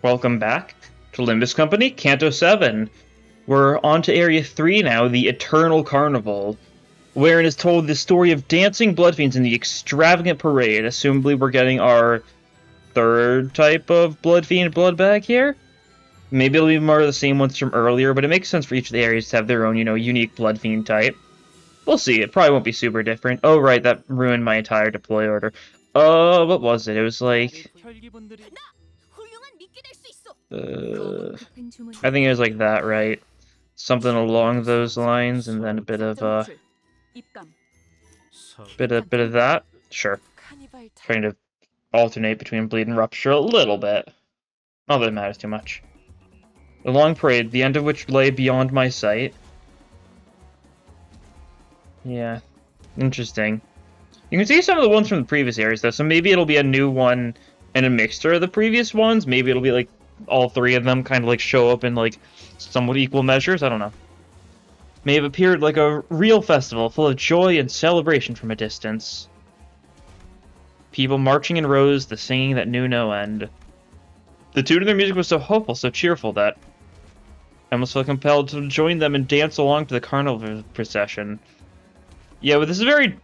Welcome back to Limbus Company, Canto 7. We're on to Area 3 now, the Eternal Carnival, wherein is told the story of dancing blood fiends in the extravagant parade. Assumably we're getting our third type of blood fiend blood bag here. Maybe it'll be more of the same ones from earlier, but it makes sense for each of the areas to have their own, unique blood fiend type. We'll see, it probably won't be super different. Oh right, that ruined my entire deploy order. What was it? It was like... I think it was like that, right? Something along those lines, and then a bit of bit of that. Sure. Trying to alternate between bleed and rupture a little bit. Not that it matters too much. The long parade, the end of which lay beyond my sight. Yeah, interesting. You can see some of the ones from the previous areas, though, so maybe it'll be a new one and a mixture of the previous ones. Maybe it'll be like all three of them kind of like show up in like somewhat equal measures. I don't know. May have appeared like a real festival full of joy and celebration from a distance. People marching in rows, the singing that knew no end. The tune of their music was so hopeful, so cheerful that I almost felt compelled to join them and dance along to the carnival procession. Yeah, but this is very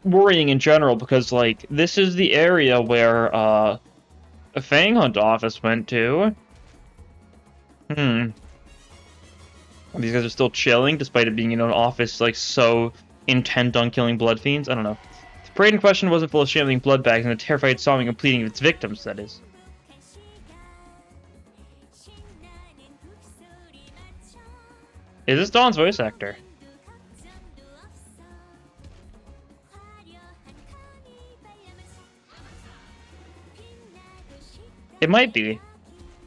worrying in general because, like, this is the area where a Fang Hunt office went to. These guys are still chilling despite it being, an office, like, so intent on killing blood fiends. I don't know. The parade in question wasn't full of shambling blood bags and the terrified sobbing and pleading of its victims, that is. Is this Dawn's voice actor? It might be.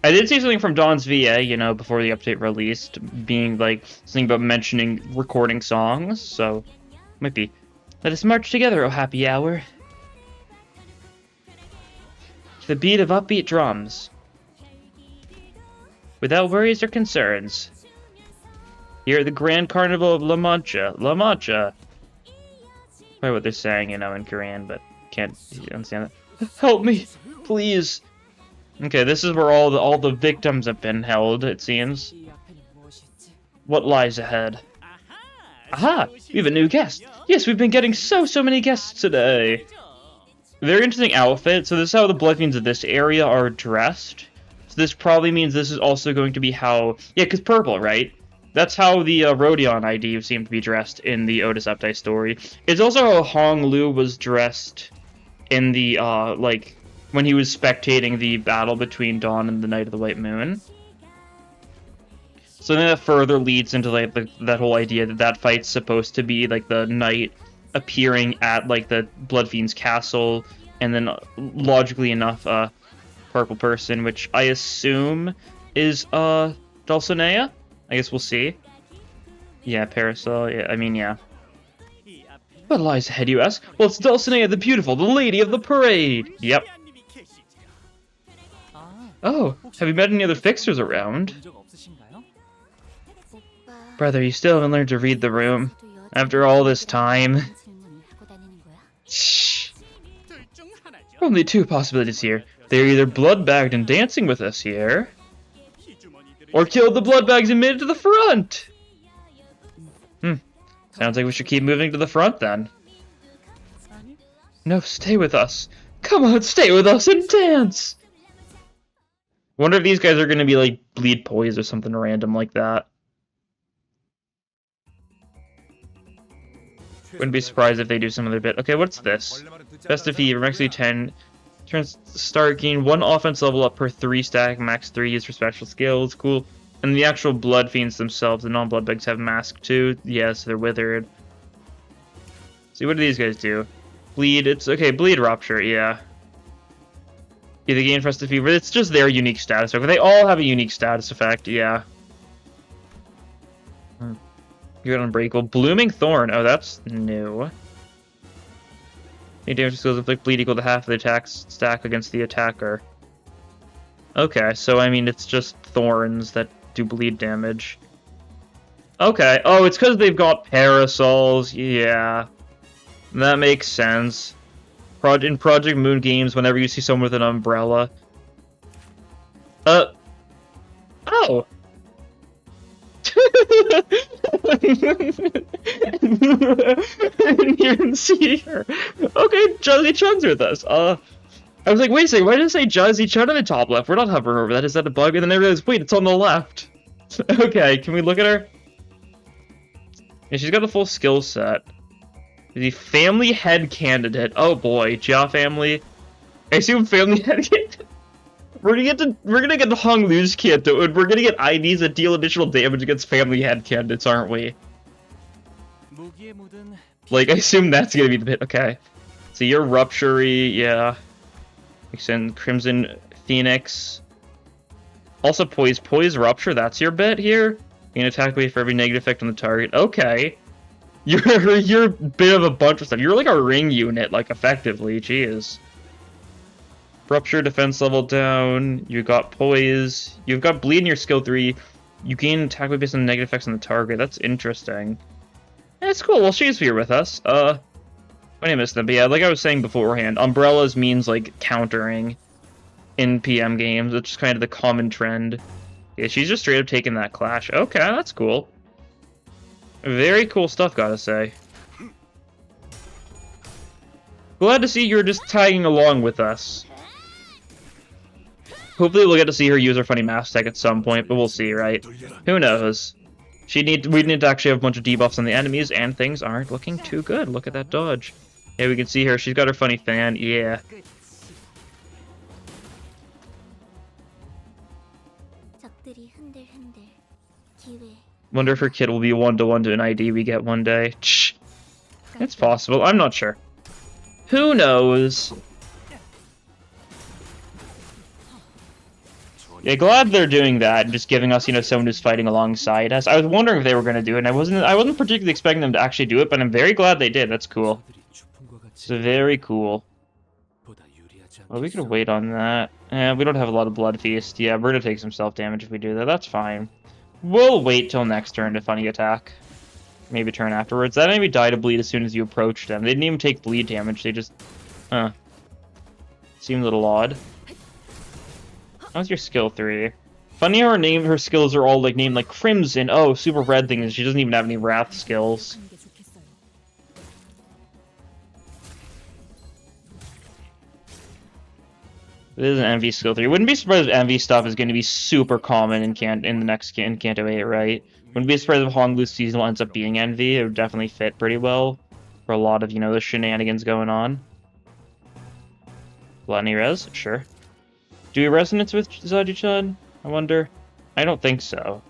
I did see something from Dawn's VA, before the update released, being like something about mentioning recording songs, so might be. Let us march together, O happy hour. To the beat of upbeat drums. Without worries or concerns. Here at the Grand Carnival of La Mancha. La Mancha! Probably what they're saying, in Korean, but can't understand that. Help me! Please! Okay, this is where all the victims have been held, it seems. What lies ahead? Aha! We have a new guest! Yes, we've been getting so many guests today! Very interesting outfit. So this is how the blood fiends of this area are dressed. So this probably means this is also going to be how... Yeah, because purple, right? That's how the Rodion ID seemed to be dressed in the Otis Update story. It's also how Hong Lu was dressed in the, when he was spectating the battle between Dawn and the Night of the White Moon. So then that further leads into like that whole idea that fight's supposed to be like the Knight appearing at like the Blood Fiend's castle, and then logically enough, purple person, which I assume is Dulcinea. I guess we'll see. Yeah, Parasol. Yeah, I mean, yeah. What lies ahead, you ask? Well, it's Dulcinea the Beautiful, the Lady of the Parade. Yep. Oh, have you met any other fixers around? Brother, you still haven't learned to read the room. After all this time. Shh. Only two possibilities here. They're either blood-bagged and dancing with us here, or killed the blood bags and made it to the front! Sounds like we should keep moving to the front, then. No, stay with us. Come on, stay with us and dance! Wonder if these guys are gonna be like bleed poise or something random like that. Wouldn't be surprised if they do some other bit. Okay, what's this? Best of Fever, max 10. Turns start gain 1 offense level up per 3 stack, max 3 used for special skills. Cool. And the actual blood fiends themselves, the non-blood bags have mask too. Yes, they're withered. See, what do these guys do? Bleed, it's okay, bleed rupture, yeah. Yeah, they gain Festive Fever. It's just their unique status effect. They all have a unique status effect, yeah. You're unbreakable. Blooming Thorn. Oh, that's new. Any damage skills inflict bleed equal to half of the attack stack against the attacker. Okay, so I mean, it's just thorns that do bleed damage. Okay. Oh, it's because they've got parasols. Yeah. That makes sense. In Project Moon games, whenever you see someone with an umbrella, Oh. You didn't see her. Okay, Jazzy Chun's with us. I was like, wait a second, why did it say Jazzy Chun on the top left? We're not hovering over that. Is that a bug? And then I realized, wait, it's on the left. Okay, can we look at her? Yeah, she's got a full skill set. The family head candidate. Oh boy, Jia family. I assume family head candidate. We're gonna get the Hong Lu's Canto, and we're gonna get IDs that deal additional damage against family head candidates, aren't we? Like, I assume that's gonna be the bit. Okay. So you're Rupture-y, yeah. Extend Crimson Phoenix. Also Poise. Poise Rupture, that's your bit here? Gain attack weight for every negative effect on the target. Okay. You're a bit of a bunch of stuff. You're like a ring unit, like, effectively. Jeez. Rupture, defense level down. You got Poise. You've got Bleed in your skill 3. You gain attack weight based on negative effects on the target. That's interesting. That's cool. Well, she's here with us. I missed them. But yeah, like I was saying beforehand, umbrellas means, like, countering in PM games, which is kind of the common trend. Yeah, she's just straight up taking that clash. Okay, that's cool. Very cool stuff, gotta say. Glad to see you're just tagging along with us. Hopefully we'll get to see her use her funny mask tech at some point, but we'll see, right? Who knows? We need to actually have a bunch of debuffs on the enemies, and things aren't looking too good. Look at that dodge. Yeah, we can see her. She's got her funny fan. Yeah. Wonder if her kid will be 1-to-1 to an ID we get one day. It's possible. I'm not sure. Who knows? Yeah, glad they're doing that and just giving us, you know, someone who's fighting alongside us. I was wondering if they were going to do it, and I wasn't particularly expecting them to actually do it, but I'm very glad they did. That's cool. It's very cool. Well, we could wait on that. We don't have a lot of Blood Feast. Yeah, we're going to take some self-damage if we do that. That's fine. We'll wait till next turn to funny attack. Maybe turn afterwards. That enemy died of bleed as soon as you approached them. They didn't even take bleed damage. They just... Seemed a little odd. How's your skill 3? Funny how her skills are all like named like Crimson. Oh, super red thing is she doesn't even have any Wrath skills. It is an Envy skill 3. Wouldn't be surprised if Envy stuff is going to be super common in the next Canto 8, right? Wouldn't be surprised if Honglu's seasonal ends up being Envy. It would definitely fit pretty well for a lot of, you know, the shenanigans going on. Gluttony res? Sure. Do we resonance with Zaji-chan? I wonder. I don't think so.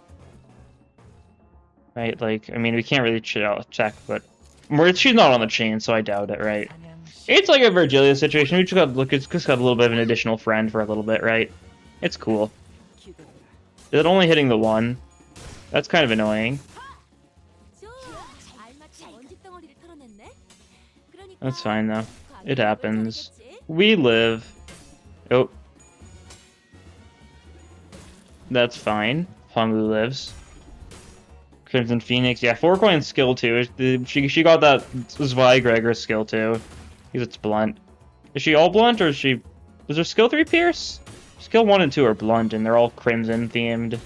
Right, like, I mean, we can't really check, but... she's not on the chain, so I doubt it, right? It's like a Virgilia situation. We just got a little bit of an additional friend for a little bit, right? It's cool. Is it only hitting the one? That's kind of annoying. That's fine, though. It happens. We live. Oh. That's fine. Honglu lives. Crimson Phoenix. Yeah, 4-coin skill 2. She got that Zweigregor skill 2. Because it's blunt. Is she all blunt, or is she... Was her skill 3 Pierce? Skill 1 and 2 are blunt, and they're all Crimson themed.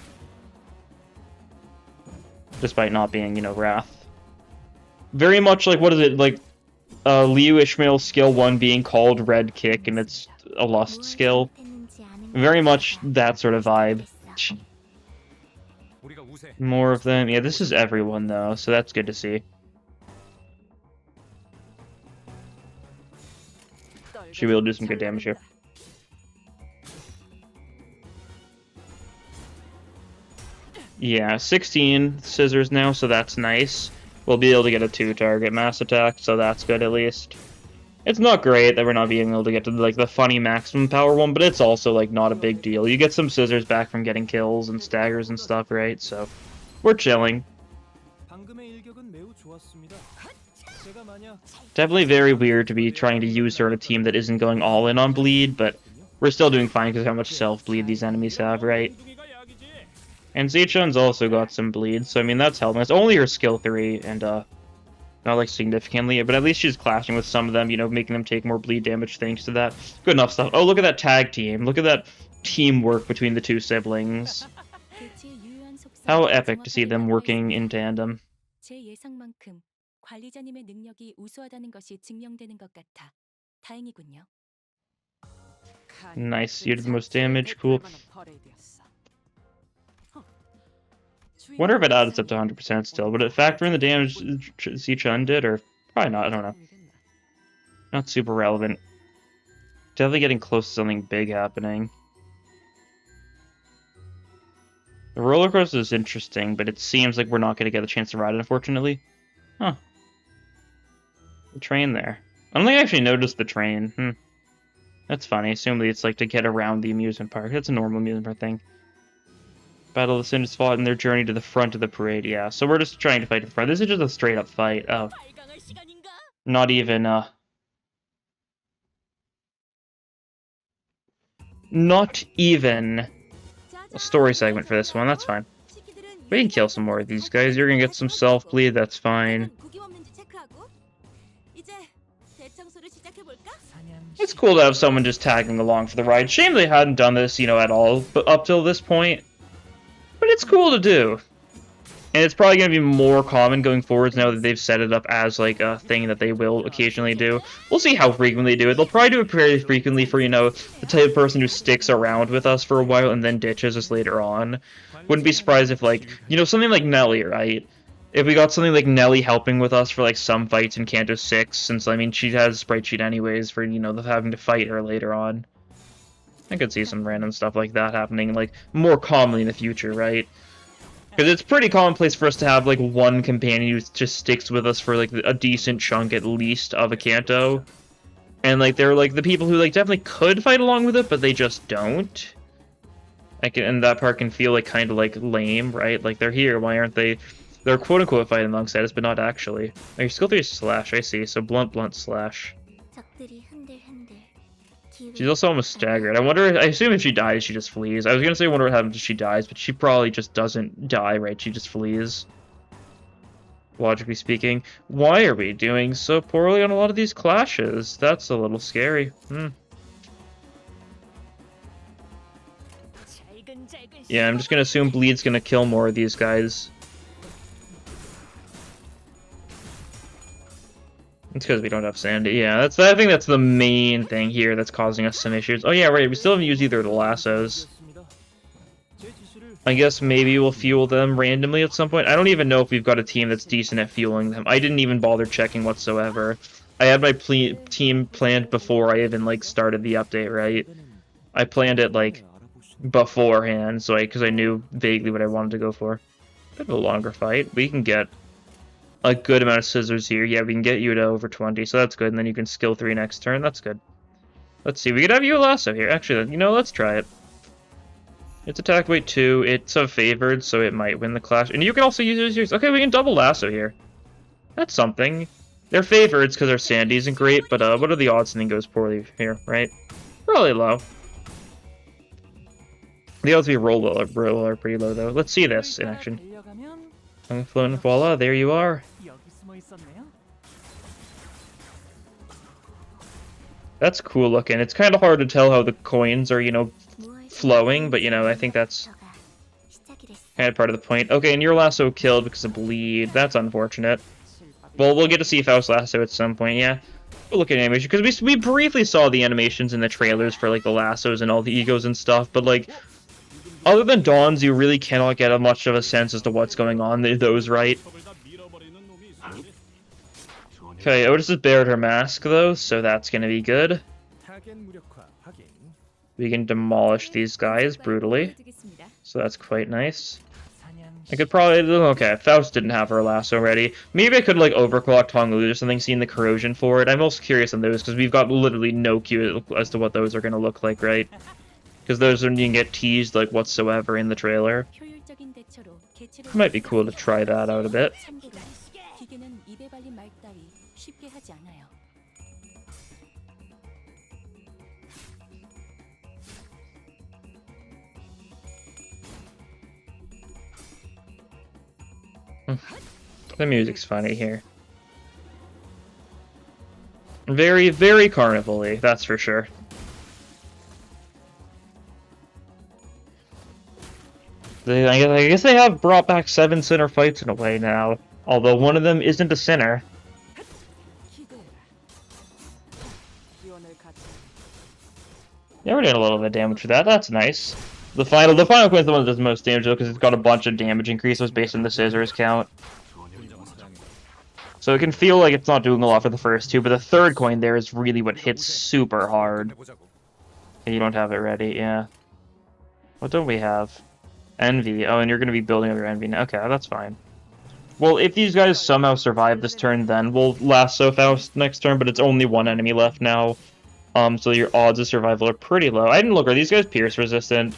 Despite not being, you know, Wrath. Very much like, what is it, like... Liu Ishmael's skill 1 being called Red Kick, and it's a Lust skill. Very much that sort of vibe. More of them. Yeah, this is everyone, though, so that's good to see. She will do some good damage here. Yeah, 16 scissors now, so that's nice. We'll be able to get a 2-target mass attack, so that's good at least. It's not great that we're not being able to get to like the funny maximum power one, but it's also like not a big deal. You get some scissors back from getting kills and staggers and stuff, right? So we're chilling. Definitely very weird to be trying to use her on a team that isn't going all in on bleed, but we're still doing fine because of how much self-bleed these enemies have, right? And Zichun's also got some bleed, so I mean that's helping. It's only her skill 3, and not like significantly, but at least she's clashing with some of them, you know, making them take more bleed damage thanks to that. Good enough stuff. Oh, look at that tag team. Look at that teamwork between the two siblings. How epic to see them working in tandem. 제 예상만큼 관리자님의 능력이 우수하다는 것이 증명되는 것 같아 다행이군요. Nice, you did the most damage, cool. Wonder if it adds up to 100% still. Would it factor in the damage Zichun did, or probably not, I don't know. Not super relevant. Definitely getting close to something big happening. The roller coaster is interesting, but it seems like we're not going to get a chance to ride it, unfortunately. Huh. The train there. I don't think I actually noticed the train. That's funny. Assumably it's like to get around the amusement park. That's a normal amusement park thing. Battle of the Cinders fought in their journey to the front of the parade, yeah. So we're just trying to fight in front. This is just a straight up fight. Oh. Not even, Not even a story segment for this one. That's fine. We can kill some more of these guys. You're gonna get some self-bleed. That's fine. It's cool to have someone just tagging along for the ride. Shame they hadn't done this, at all, but up till this point. But it's cool to do. And it's probably going to be more common going forwards now that they've set it up as, like, a thing that they will occasionally do. We'll see how frequently they do it. They'll probably do it very frequently for, the type of person who sticks around with us for a while and then ditches us later on. Wouldn't be surprised if, like, something like Nelly, right? If we got something like Nelly helping with us for, like, some fights in Canto 6, since, I mean, she has a sprite sheet anyways for, having to fight her later on. I could see some random stuff like that happening, like, more commonly in the future, right? Because it's pretty commonplace for us to have, like, one companion who just sticks with us for, like, a decent chunk, at least, of a Canto. And, like, they're, like, the people who, like, definitely could fight along with it, but they just don't. And that part can feel, like, kind of, like, lame, right? Like, they're here, why aren't they... They're quote-unquote fighting alongside us, but not actually. Oh, your skill 3 is slash, I see. So blunt, slash. She's also almost staggered. I assume if she dies, she just flees. I was gonna say I wonder what happens if she dies, but she probably just doesn't die, right? She just flees. Logically speaking. Why are we doing so poorly on a lot of these clashes? That's a little scary. Yeah, I'm just gonna assume Bleed's gonna kill more of these guys. It's because we don't have Sandy. Yeah, I think that's the main thing here that's causing us some issues. Oh yeah, right, we still haven't used either of the lassos. I guess maybe we'll fuel them randomly at some point. I don't even know if we've got a team that's decent at fueling them. I didn't even bother checking whatsoever. I had my team planned before I even, like, started the update, right? I planned it, like, beforehand, so because I knew vaguely what I wanted to go for. Bit of a longer fight. We can get a good amount of scissors here. Yeah, we can get you to over 20, so that's good. And then you can skill 3 next turn. That's good. Let's see. We could have you a lasso here. Actually, let's try it. It's attack weight 2. It's a favored, so it might win the clash. And you can also use yours. Okay, we can double lasso here. That's something. They're favorites because our Sandy isn't great, but what are the odds something goes poorly here, right? Probably low. The odds we roll are pretty low, though. Let's see this in action. Floating, voila, there you are. That's cool looking. It's kind of hard to tell how the coins are, flowing, but, I think that's kind of part of the point. Okay, and your lasso killed because of bleed. That's unfortunate. Well, we'll get to see Faust's lasso at some point, yeah. We'll look at animation, because we briefly saw the animations in the trailers for, like, the lassos and all the egos and stuff, but, like, other than Dawn's, you really cannot get much of a sense as to what's going on. Those right. Okay, Otis has bared her mask, though, so that's going to be good. We can demolish these guys brutally, so that's quite nice. I could probably... Okay, Faust didn't have her lasso ready. Maybe I could, like, overclock Tonglu or something, seeing the corrosion for it. I'm also curious on those, because we've got literally no clue as to what those are going to look like, right? Because those are, you can get teased, like, whatsoever in the trailer. It might be cool to try that out a bit. The music's funny here. Very, very carnival-y, that's for sure. I guess they have brought back 7 sinner fights in a way now. Although one of them isn't a sinner. Yeah, we're doing a little bit of damage for that. That's nice. The final queen is the one that does the most damage though, because it's got a bunch of damage increases based on the scissors count. So it can feel like it's not doing a lot for the first 2, but the third coin there is really what hits super hard. And you don't have it ready, yeah. What don't we have? Envy. Oh, and you're going to be building up your envy now. Okay, that's fine. Well, if these guys somehow survive this turn, then we'll lasso Faust next turn, but it's only 1 enemy left now. So your odds of survival are pretty low. I didn't look, are these guys pierce resistant?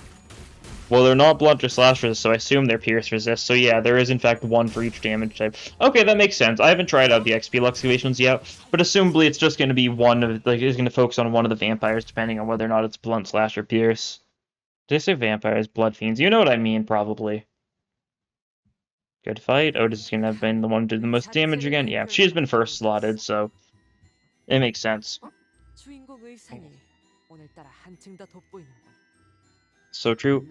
Well, they're not blunt or slash resist, so I assume they're pierce resist. So yeah, there is in fact 1 for each damage type. Okay, that makes sense. I haven't tried out the XP Luxuations yet, but assumably it's just going to be one of, like, it's going to focus on one of the vampires, depending on whether or not it's blunt, slash, or pierce. Did I say vampires? Blood fiends. You know what I mean, probably. Good fight. Otis is going to have been the one who did the most damage again. Yeah, she's been first slotted, so it makes sense. So true.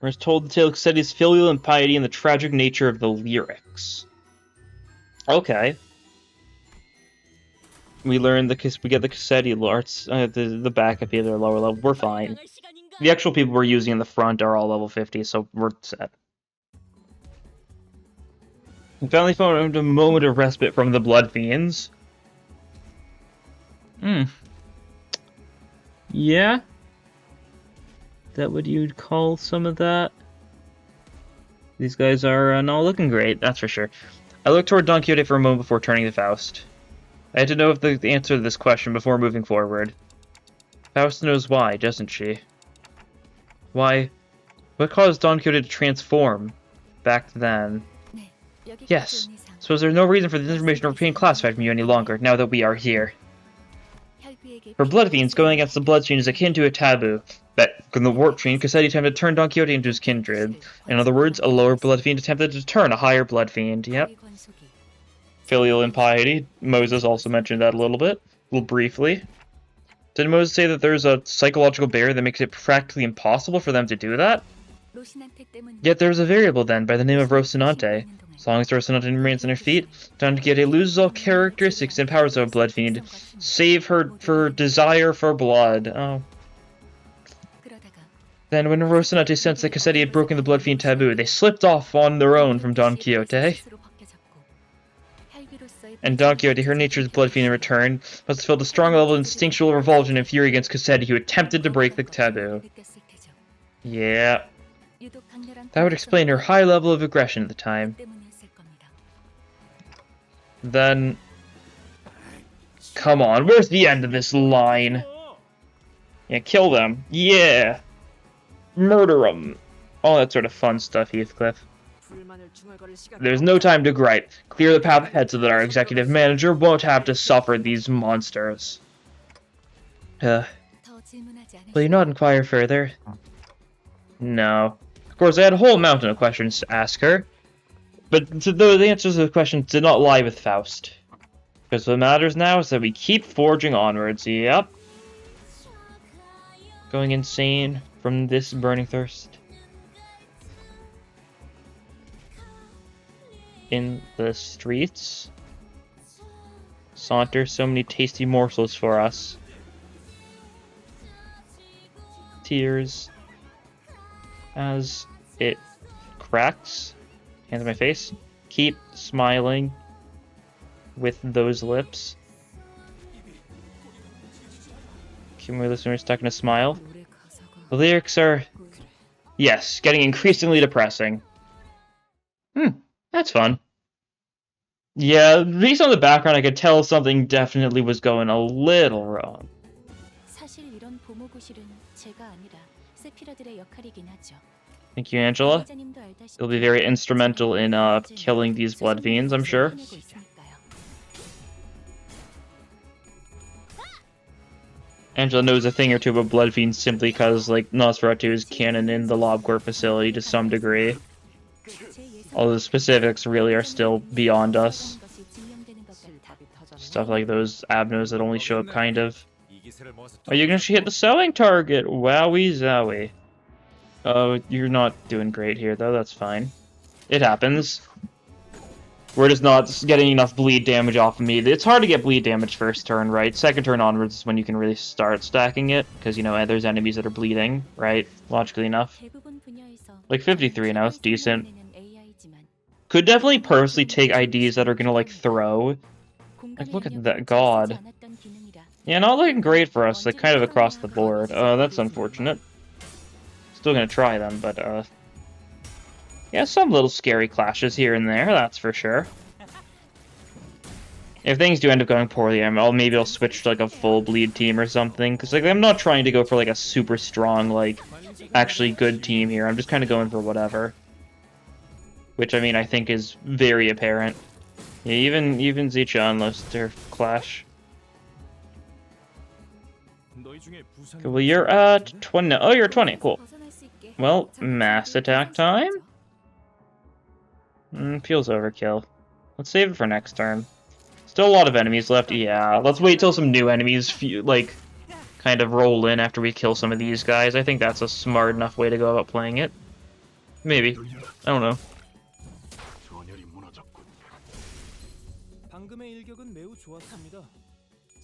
We're told the tale of Cassetti's filial impiety and the tragic nature of the lyrics. Okay. We learn we get the Cassetti arts, the backup here, they're lower level. We're fine. The actual people we're using in the front are all level 50, so we're set. We finally found a moment of respite from the Blood Fiends. Yeah? That what you'd call some of that? These guys are not looking great, that's for sure. I looked toward Don Quixote for a moment before turning to Faust. I had to know the answer to this question before moving forward. Faust knows why, doesn't she? Why? What caused Don Quixote to transform back then? Yes. Suppose there's no reason for this information to remain classified from you any longer, now that we are here. For blood fiends, going against the blood fiend is akin to a taboo. But from the warp fiend, Cassetti attempted to turn Don Quixote into his kindred. In other words, a lower blood fiend attempted to turn a higher blood fiend. Yep. Filial impiety. Moses also mentioned that a little briefly. Did Moses say that there's a psychological barrier that makes it practically impossible for them to do that? Yet there's a variable then, by the name of Rocinante. As long as Rocinante remains on her feet, Don Quixote loses all characteristics and powers of a blood fiend, save her desire for blood. Oh. Then, when Rocinante sensed that Cassetti had broken the blood fiend taboo, they slipped off on their own from Don Quixote. And Don Quixote, her nature's blood fiend in return, must have felt a strong level of instinctual revulsion and fury against Cassetti, who attempted to break the taboo. Yeah. That would explain her high level of aggression at the time. Then... Come on, where's the end of this line? Yeah, kill them. Yeah! Murder them! All that sort of fun stuff, Heathcliff. There's no time to gripe. Clear the path ahead so that our executive manager won't have to suffer these monsters. Will you not inquire further? No. Of course, I had a whole mountain of questions to ask her. But the answers to the questions did not lie with Faust. Because what matters now is that we keep forging onwards. Yep. Going insane from this burning thirst. In the streets. Saunter so many tasty morsels for us. Tears. As it cracks. Hands on my face. Keep smiling with those lips. Can we listeners stuck in a smile? The lyrics are, yes, getting increasingly depressing. That's fun. Yeah, based on the background, I could tell something definitely was going a little wrong. Thank you, Angela. You'll be very instrumental in killing these blood fiends, I'm sure. Angela knows a thing or two about blood fiends simply because, like, Nosferatu is canon in the LobCorp facility to some degree. All the specifics really are still beyond us. Stuff like those abnos that only show up kind of. Are you gonna hit the selling target? Wowie zowie. Oh, you're not doing great here, though. That's fine. It happens. We're just not getting enough bleed damage off of me. It's hard to get bleed damage first turn, right? Second turn onwards is when you can really start stacking it, because, you know, there's enemies that are bleeding, right? Logically enough. Like 53 now, it's decent. Could definitely purposely take IDs that are gonna, like, throw. Like, look at that, God. Yeah, not looking great for us, like, kind of across the board. That's unfortunate. Still gonna try them, but, yeah, some little scary clashes here and there, that's for sure. If things do end up going poorly, maybe I'll switch to, like, a full bleed team or something, because, like, I'm not trying to go for, like, a super strong, like, actually good team here. I'm just kind of going for whatever. Which, I mean, I think is very apparent. Yeah, even Zichan loves their clash. Okay, well, you're at 20. Oh, you're 20. Cool. Well, mass attack time? Feels overkill. Let's save it for next turn. Still a lot of enemies left. Yeah, let's wait till some new enemies, like, kind of roll in after we kill some of these guys. I think that's a smart enough way to go about playing it. Maybe. I don't know. 방금의 일격은 매우 좋았습니다.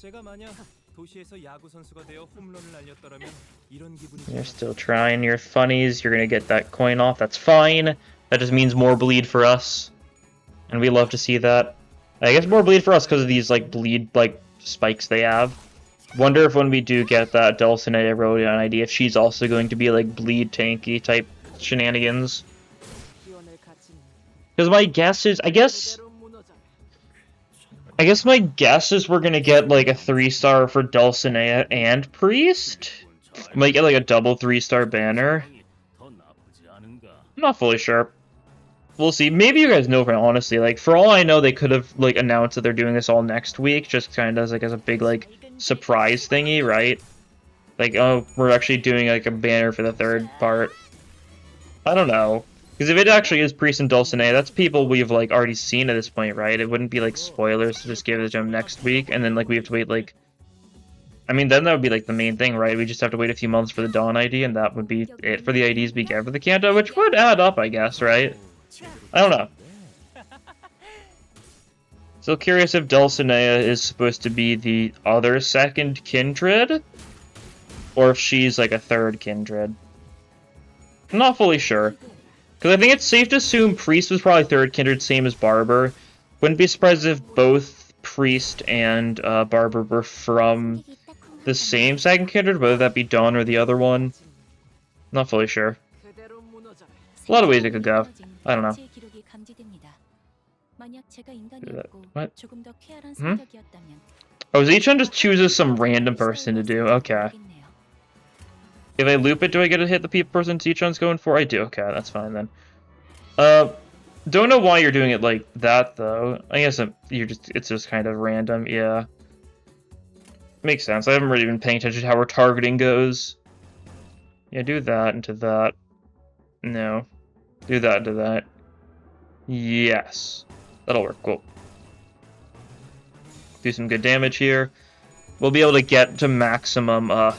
제가 만약 도시에서 야구 선수가 되어 홈런을 날렸더라면 이런 기분이. You're still trying your funnies. You're gonna get that coin off. That's fine. That just means more bleed for us, and we love to see that. I guess more bleed for us because of these like bleed like spikes they have. Wonder if when we do get that Dulcinea Rodeo idea, if she's also going to be like bleed tanky type shenanigans. Because my guess is, I guess my guess is we're gonna get like a 3-star for Dulcinea and Priest. Might get like a double 3-star banner. I'm not fully sure. We'll see. Maybe you guys know, for honestly, like for all I know, they could have like announced that they're doing this all next week, just kind of as a big like surprise thingy, right? Like, oh, we're actually doing like a banner for the 3rd part. I don't know. Because if it actually is Priest and Dulcinea, that's people we've like already seen at this point, right? It wouldn't be like spoilers to just give it to them next week, and then like we have to wait like. I mean, then that would be like the main thing, right? We just have to wait a few months for the Dawn ID, and that would be it for the IDs we get for the Canto, which would add up, I guess, right? I don't know. Still curious if Dulcinea is supposed to be the other 2nd kindred, or if she's like a 3rd kindred. I'm not fully sure. Because I think it's safe to assume Priest was probably 3rd kindred, same as Barber. Wouldn't be surprised if both Priest and Barber were from the same 2nd kindred, whether that be Dawn or the other one. Not fully sure. A lot of ways it could go. I don't know. What? Oh, Zichan just chooses some random person to do. Okay. If I loop it, do I get to hit the person Zichan's going for? I do. Okay, that's fine then. Don't know why you're doing it like that though. I guess it's just kind of random. Yeah. Makes sense. I haven't really been paying attention to how our targeting goes. Yeah, do that into that. No. Do that into that. Yes. That'll work. Cool. Do some good damage here. We'll be able to get to maximum, or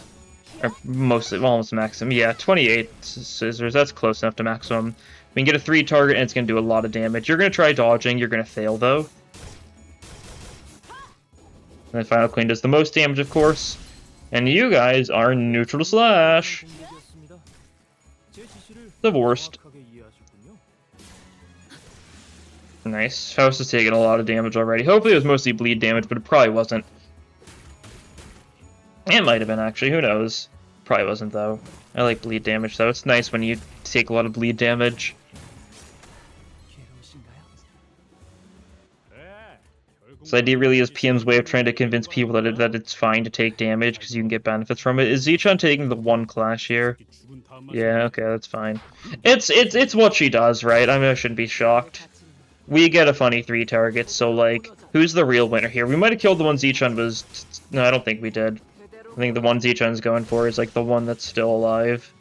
mostly, well, almost maximum. Yeah, 28 scissors. That's close enough to maximum. We can get a 3 target, and it's going to do a lot of damage. You're going to try dodging. You're going to fail, though. And then Final Queen does the most damage, of course. And you guys are neutral slash. The worst. Nice. Faust has taken a lot of damage already. Hopefully it was mostly bleed damage, but it probably wasn't. It might have been, actually. Who knows? Probably wasn't, though. I like bleed damage, though. It's nice when you take a lot of bleed damage. This idea really is PM's way of trying to convince people that it's fine to take damage because you can get benefits from it. Is Zichan taking the 1 clash here? Yeah, okay, that's fine. It's what she does, right? I mean, I shouldn't be shocked. We get a funny 3 targets, so, like, who's the real winner here? We might have killed the one Zichan was... No, I don't think we did. I think the one Zichan's going for is, like, the one that's still alive.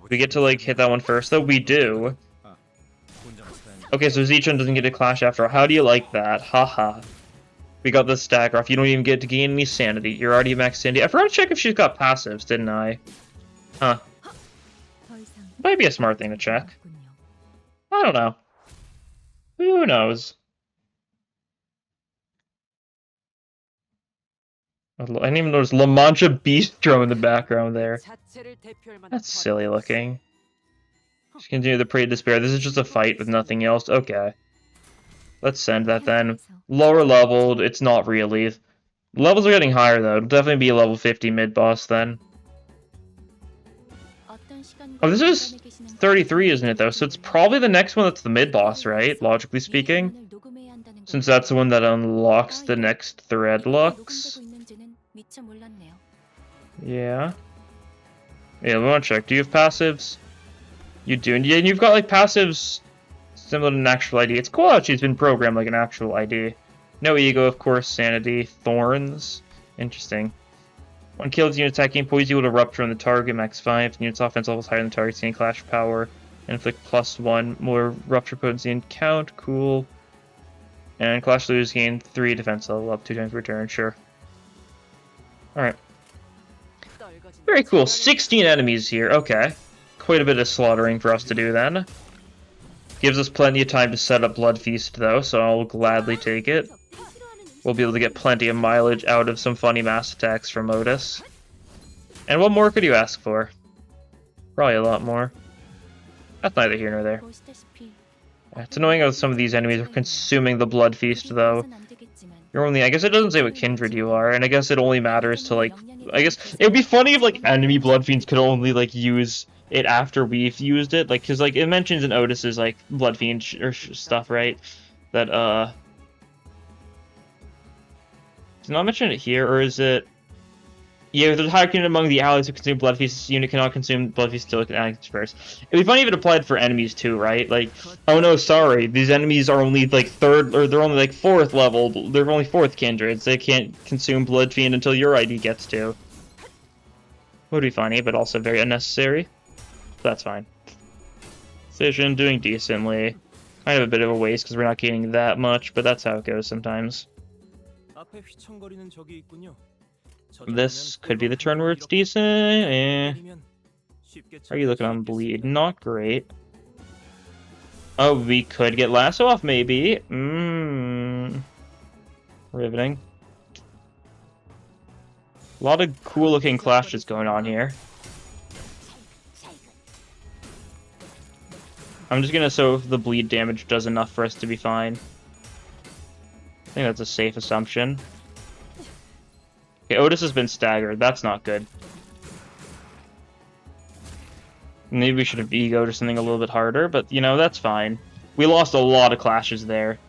We get to, like, hit that one first, though? We do. Okay, so Zichan doesn't get a clash after. How do you like that? Haha. We got the stagger off. You don't even get to gain any sanity. You're already max sanity. I forgot to check if she's got passives, didn't I? Huh. Might be a smart thing to check. I don't know. Who knows? I didn't even notice La Mancha Bistro in the background there. That's silly looking. Just continue the Parade of Despair. This is just a fight with nothing else. Okay. Let's send that then. Lower leveled, it's not really. Levels are getting higher though. It'll definitely be a level 50 mid-boss then. Oh, this is 33, isn't it though? So it's probably the next one that's the mid-boss, right? Logically speaking. Since that's the one that unlocks the next Threadlocks. Yeah. Yeah, we want to check. Do you have passives? You do. And you've got like passives similar to an actual ID. It's cool how she's been programmed like an actual ID. No ego, of course. Sanity. Thorns. Interesting. One kills unit attacking, poise equal to rupture on the target, max 5. Units offense levels higher than the target, seeing clash power. Inflict +1, more rupture potency and count. Cool. And clash lose, gain 3 defense level up 2 times per turn. Sure. Alright. Very cool. 16 enemies here. Okay. Quite a bit of slaughtering for us to do then. Gives us plenty of time to set up Blood Feast though, so I'll gladly take it. We'll be able to get plenty of mileage out of some funny mass attacks from Otis. And what more could you ask for? Probably a lot more. That's neither here nor there. It's annoying how some of these enemies are consuming the Blood Feast though. You're only, I guess it doesn't say what kindred you are, and I guess it only matters to like, I guess it would be funny if like enemy Blood Fiends could only like use it after we've used it, like, cause like it mentions in Otis's like Blood Fiend stuff, right? That did not mention it here, or is it? Yeah, there's a higher unit among the allies who consume Blood Feast. This unit cannot consume Blood Feast until it can act first. It'd be funny if it applied for enemies too, right? Like, oh no, sorry, these enemies are only like third, or they're only like 4th level. They're only 4th kindreds. They can't consume Blood Fiend until your ID gets to. Would be funny, but also very unnecessary. That's fine. Decision doing decently. Kind of a bit of a waste because we're not gaining that much, but that's how it goes sometimes. This could be the turn where it's decent. Eh. How are you looking on bleed? Not great. Oh, we could get lasso off, maybe. Riveting. A lot of cool looking clashes going on here. I'm just gonna so if the bleed damage does enough for us to be fine. I think that's a safe assumption. Okay, Otis has been staggered. That's not good. Maybe we should have egoed or something a little bit harder, but, you know, that's fine. We lost a lot of clashes there.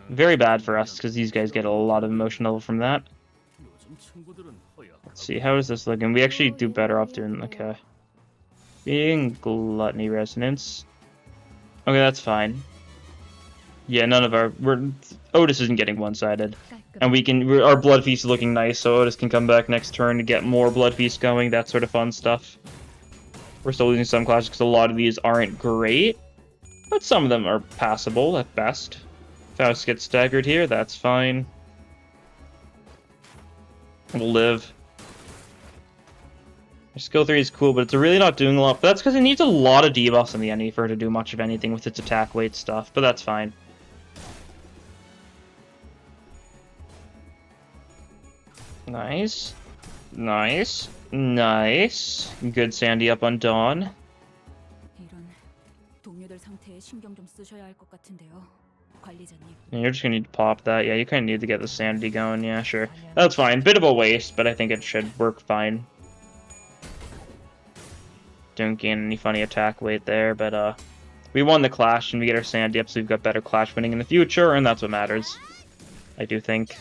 Very bad for us, because these guys get a lot of emotion level from that. Let's see, how is this looking? We actually do better off doing, okay. Being Gluttony Resonance. Okay, that's fine. Yeah, none of our... Otis isn't getting one-sided. And we can... Our Blood Feast is looking nice, so Otis can come back next turn to get more Blood Feast going, that sort of fun stuff. We're still losing some classes because a lot of these aren't great, but some of them are passable at best. Faust gets staggered here, that's fine. We'll live. Skill 3 is cool, but it's really not doing a lot. But that's because it needs a lot of debuffs on the enemy for it to do much of anything with its attack weight stuff, but that's fine. Nice. Nice. Nice. Good Sandy up on Dawn. And you're just gonna need to pop that. Yeah, you kind of need to get the Sanity going. Yeah, sure. That's fine. Bit of a waste, but I think it should work fine. Don't gain any funny attack weight there, but we won the clash and we get our Sanity up, so we've got better clash winning in the future, and that's what matters. I do think.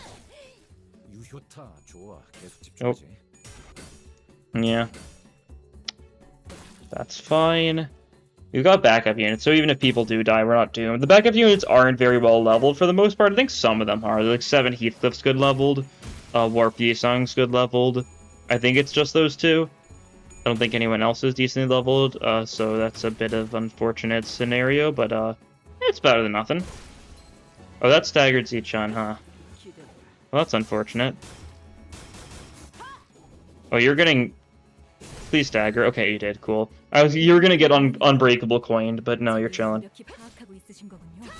Oh. Yeah. That's fine. We've got backup units, so even if people do die, we're not doomed. The backup units aren't very well leveled for the most part. I think some of them are. Like 7 Heathcliff's good leveled. Warp Yisung's good leveled. I think it's just those two. I don't think anyone else is decently leveled, so that's a bit of an unfortunate scenario, but it's better than nothing. Oh, that's staggered Zichan, huh? Well, that's unfortunate. Oh, you're getting... Please stagger. Okay, you did. Cool. You were gonna get unbreakable coined, but no, you're chilling. 완벽히 파악하고 있으신 거군요.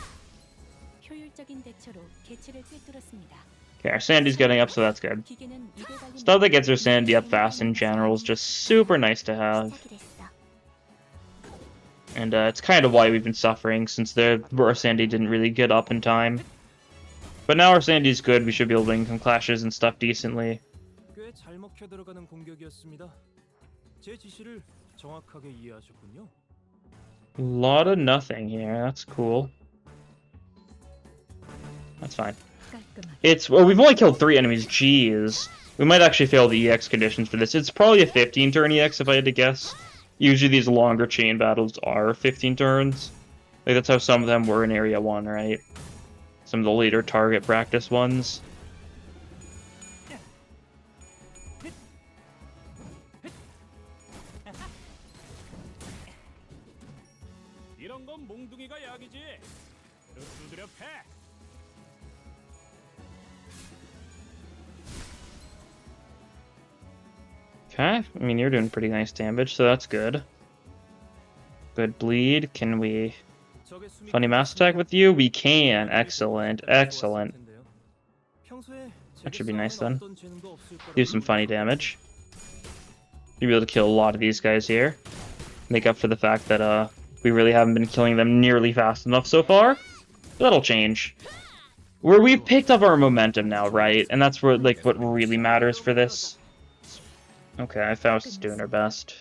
효율적인 대처로 개체를 꿰뚫었습니다. Okay, our Sandy's getting up, so that's good. 기계는 입에 달린 Stuff that gets our Sandy up fast in general is just super nice to have. And it's kind of why we've been suffering, since our Sandy didn't really get up in time. But now our Sandy's good, we should be able to win some clashes and stuff decently. 꽤 잘 먹혀 들어가는 공격이었습니다. 제 지시를 정확하게 이해하셨군요. A lot of nothing here, that's cool. That's fine. Well, we've only killed 3 enemies, jeez. We might actually fail the EX conditions for this. It's probably a 15 turn EX if I had to guess. Usually these longer chain battles are 15 turns. Like that's how some of them were in Area 1, right? Some of the later target practice ones. 이런 건 몽둥이가 약이지. 두드려 패. Okay, I mean, you're doing pretty nice damage, so that's good. Good bleed. Can we... Funny mass attack with you? We can. Excellent, excellent. That should be nice then. Do some funny damage. You'll be able to kill a lot of these guys here. Make up for the fact that we really haven't been killing them nearly fast enough so far. But that'll change. We've picked up our momentum now, right? And that's what really matters for this. Okay, Faust is doing her best.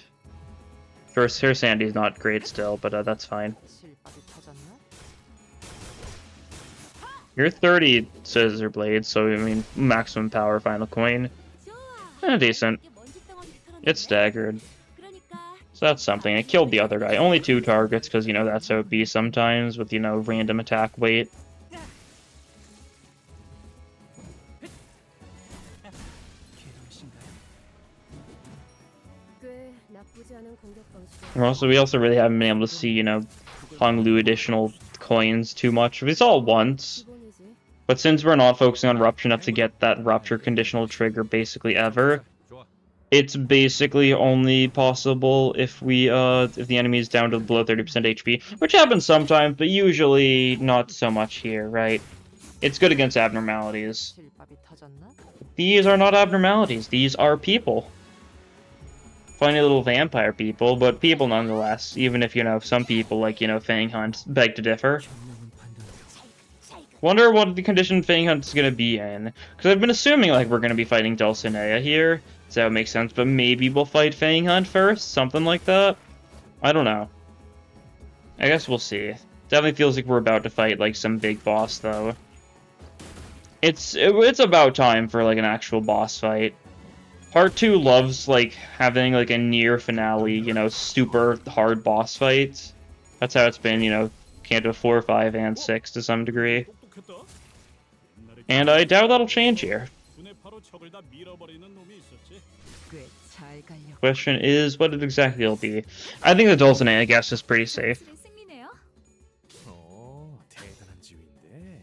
First, her Sandy's not great still, but that's fine. You're 30 scissor blades, so I mean maximum power final coin. Decent. It's staggered. So that's something. I killed the other guy. Only 2 targets, because you know that's how it be sometimes with random attack weight. We also really haven't been able to see, Hong Lu additional coins too much. We saw it once, but since we're not focusing on Rupture enough to get that Rupture conditional trigger basically ever, it's basically only possible if the enemy is down to below 30% HP, which happens sometimes, but usually not so much here, right? It's good against abnormalities. These are not abnormalities, these are people. Funny little vampire people, but people nonetheless, even if, some people, like, Fang Hunt, beg to differ. Wonder what the condition Fang Hunt's gonna be in. Because I've been assuming, like, we're gonna be fighting Dulcinea here, so that would make sense, but maybe we'll fight Fang Hunt first? Something like that? I don't know. I guess we'll see. Definitely feels like we're about to fight, like, some big boss, though. It's about time for, like, an actual boss fight. Part 2 loves, like, having, like, a near finale, super hard boss fights. That's how it's been, Canto 4, 5, and 6 to some degree. And I doubt that'll change here. Question is, what exactly it'll be? I think the Dulcinea, I guess, is pretty safe. 대단한 지휘인데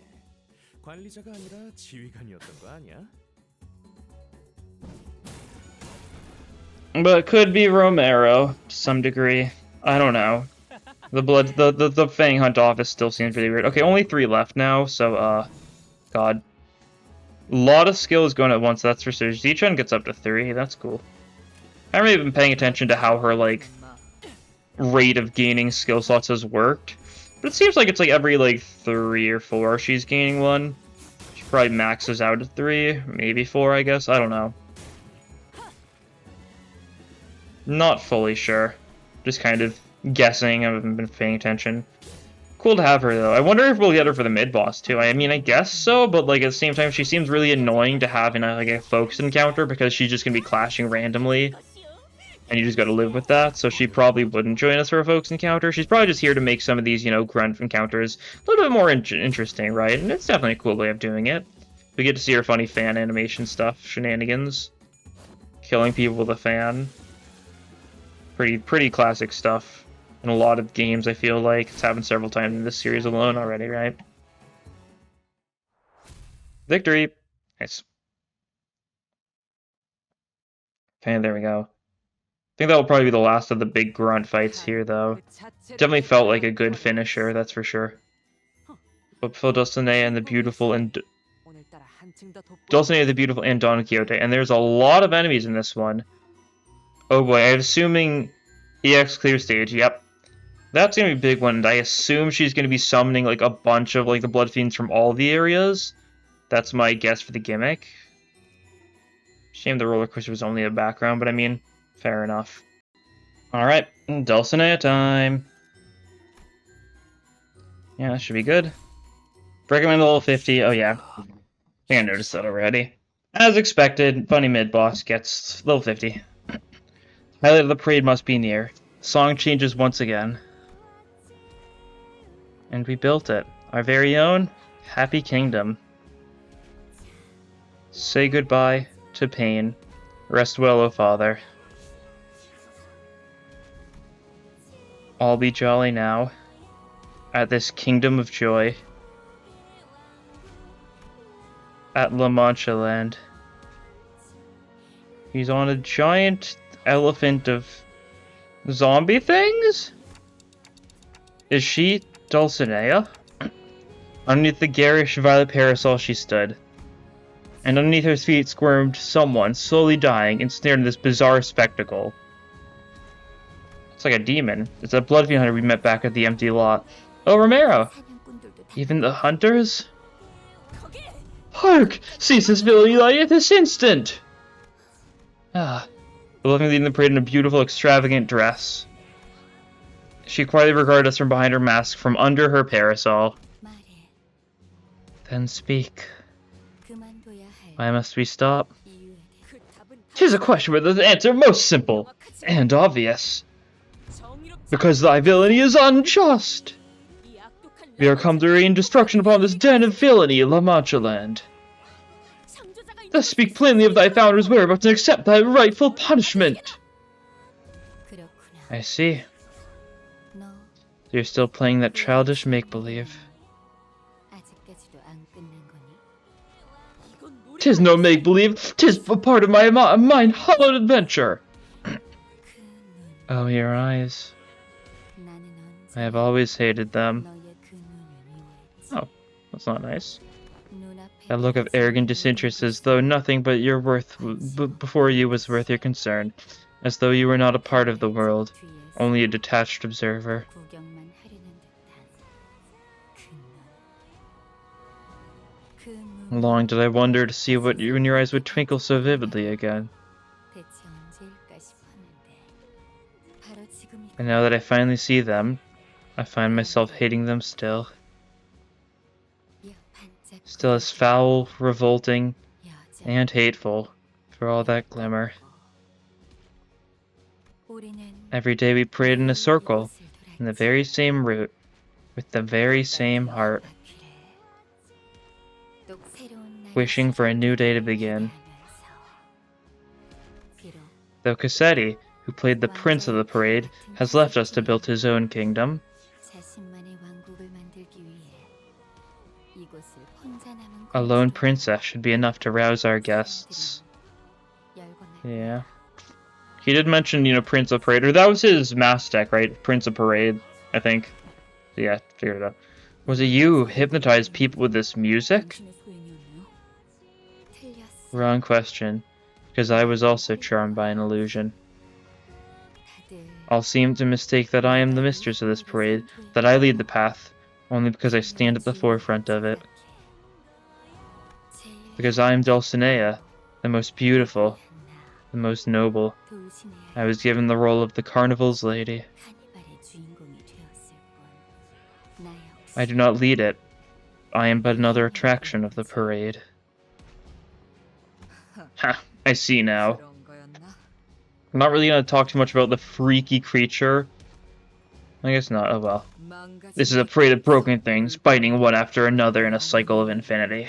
관리자가 아니라 지휘관이었던 거 아니야? But it could be Romero to some degree. I don't know. The Fang Hunt office still seems really weird. Okay, only 3 left now, so God. A lot of skills going at once, that's for sure. Zichun gets up to 3, that's cool. I haven't really been paying attention to how her, like, rate of gaining skill slots has worked. But it seems like it's like every, like, 3 or 4 she's gaining one. She probably maxes out at 3, maybe 4, I guess. I don't know. Not fully sure. Just kind of guessing. I haven't been paying attention. Cool to have her, though. I wonder if we'll get her for the mid-boss, too. I mean, I guess so, but, like, at the same time, she seems really annoying to have in a focus encounter because she's just gonna be clashing randomly. And you just gotta live with that, so she probably wouldn't join us for a focus encounter. She's probably just here to make some of these, grunt encounters a little bit more interesting, right? And it's definitely a cool way of doing it. We get to see her funny fan animation stuff, shenanigans. Killing people with a fan. Pretty classic stuff. In a lot of games, I feel like. It's happened several times in this series alone already, right? Victory! Nice. Okay, there we go. think that will probably be the last of the big grunt fights here, though. Definitely felt like a good finisher, that's for sure. But for Dulcinea and the beautiful and Dulcinea the Beautiful and Don Quixote, and there's a lot of enemies in this one. Oh boy, I'm assuming EX clear stage. Yep, that's gonna be a big one. And I assume she's gonna be summoning like a bunch of like the blood fiends from all the areas. That's my guess for the gimmick. Shame the roller coaster was only a background, but I mean, fair enough. All right, Dulcinea time. Yeah, that should be good. Recommend level 50. Oh yeah, I think I noticed that already. As expected, funny mid-boss gets level 50. Highlight of the parade must be near. Song changes once again. And we built it. Our very own Happy Kingdom. Say goodbye to pain. Rest well, O Father. All be jolly now. At this kingdom of joy. At La Mancha land. He's on a giant elephant of zombie things? Is she Dulcinea? Underneath the garish violet parasol she stood. And underneath her feet squirmed someone, slowly dying, ensnared in this bizarre spectacle. It's like a demon. It's a blood fiend hunter we met back at the empty lot. Oh, Romero! Even the hunters? Hark! Cease this villainy at this instant! Ah. The living leading the parade in a beautiful, extravagant dress. She quietly regarded us from behind her mask, from under her parasol. Then speak. Why must we stop? 'Tis a question with the answer most simple and obvious. Because thy villainy is unjust. We are come to rain destruction upon this den of villainy, La Mancha land. Thus speak plainly of thy founder's whereabouts and accept thy rightful punishment. I see. You're still playing that childish make-believe. 'Tis no make-believe, 'tis a part of my mind hallowed adventure. Oh, your eyes. I have always hated them. Oh, that's not nice. That look of arrogant disinterest as though nothing but your worth before you was worth your concern. As though you were not a part of the world, only a detached observer. Long did I wonder to see when your eyes would twinkle so vividly again. And now that I finally see them, I find myself hating them still. Still as foul, revolting, and hateful, for all that glimmer. Every day we prayed in a circle, in the very same route, with the very same heart, wishing for a new day to begin. Though Cassetti, who played the prince of the parade, has left us to build his own kingdom, a lone princess should be enough to rouse our guests. Yeah. He did mention, Prince of Parade, or that was his mask deck, right? Prince of Parade, I think. Yeah, figured it out. Was it you who hypnotized people with this music? Wrong question, because I was also charmed by an illusion. All seem to mistake that I am the mistress of this parade, that I lead the path, only because I stand at the forefront of it. Because I am Dulcinea, the most beautiful, the most noble. I was given the role of the carnival's lady. I do not lead it. I am but another attraction of the parade. Ha, I see now. I'm not really going to talk too much about the freaky creature. I guess not, oh well. This is a parade of broken things, biting one after another in a cycle of infinity.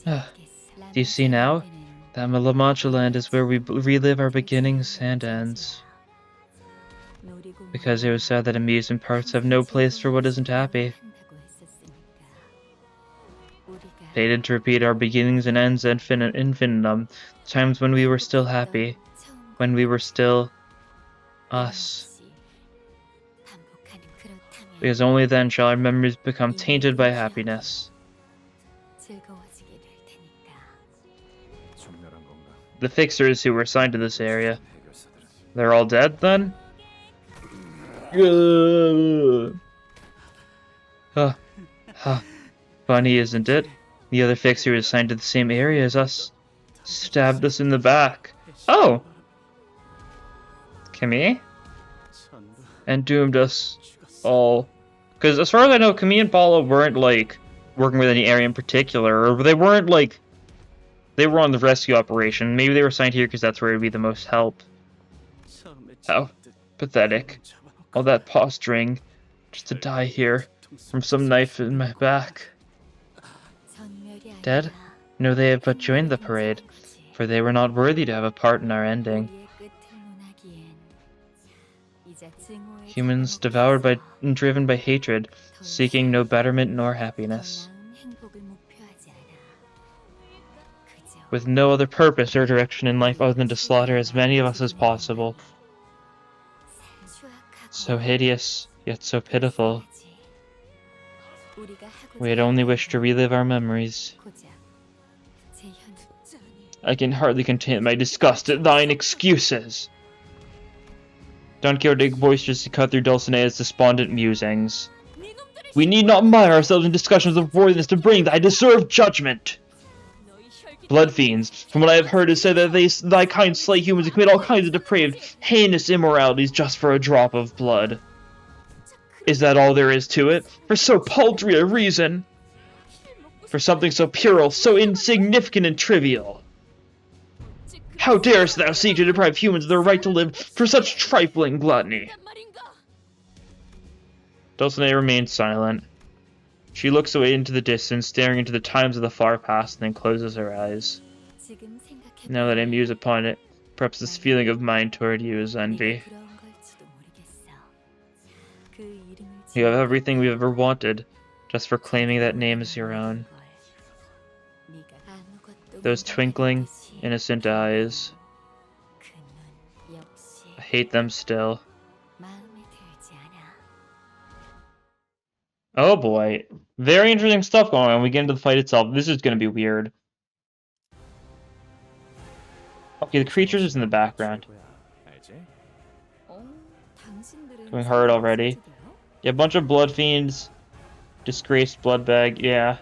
Do you see now? That La Mancha land is where we relive our beginnings and ends. Because it was said that amusement parks have no place for what isn't happy. Fated to repeat our beginnings and ends at infinitum, times when we were still happy. when we were still us. 반복하는 그렇다면 Because only then shall our memories become tainted by happiness. 즐거워지게 될 테니까. 정렬한 건가? The fixers who were assigned to this area, 해결사들은 they're all dead then? Huh. Huh. Funny, isn't it? The other fixer was assigned to the same area as us. Stabbed us in the back. Oh! Camille? 찬다. And doomed us all. Because as far as I know, Camille and Paula weren't, like, working with any area in particular, or they weren't, like, they were on the rescue operation. Maybe they were assigned here because that's where it would be the most help. 처음에 How pathetic. All that posturing, just to die here, from some knife in my back. 전멸이 아니라 Dead? No, they have but joined the parade, for they were not worthy to have a part in our ending. 우리의 끝을 논하기엔 이제 증오의 Humans 자금을 devoured by 위해서 and driven by hatred, 더 seeking 이상 no betterment nor 더 happiness, 나은 행복을 목표하지 않아. 그저 with no other purpose or direction in life other than to slaughter as many of us as possible. 추악하고 So hideous, yet so pitiful. 우리가 하고자 We had only wished to relive our memories. 고작 제 현 I can hardly contain my disgust at thine excuses. Don Quixote boisterously cut through Dulcinea's despondent musings. We need not mire ourselves in discussions of worthiness to bring thy deserved judgment. Blood fiends, from what I have heard, is said that thy kind slay humans and commit all kinds of depraved, heinous immoralities just for a drop of blood. Is that all there is to it? For so paltry a reason? For something so puerile, so insignificant and trivial? How darest thou seek to deprive humans of their right to live for such trifling gluttony? Dulcinea remains silent. She looks away into the distance, staring into the times of the far past, and then closes her eyes. 지금 생각해 Now that I muse upon it, perhaps this feeling of mine toward you is envy. 부러운 걸지도 모르겠어. 그 이름을 You have 지은 everything we've ever wanted, just for claiming that name as your own. 걸. 네가 아무것도 Those twinkling, 모르는 innocent eyes. 그 눈 역시 I hate them still. 마음에 들지 않아. Oh boy. Very interesting stuff going on. We get into the fight itself. This is going to be weird. Okay, the creatures is in the background. 알지? 당신들은 Going hard already. Yeah, a bunch of blood fiends. Disgraced blood bag. Yeah.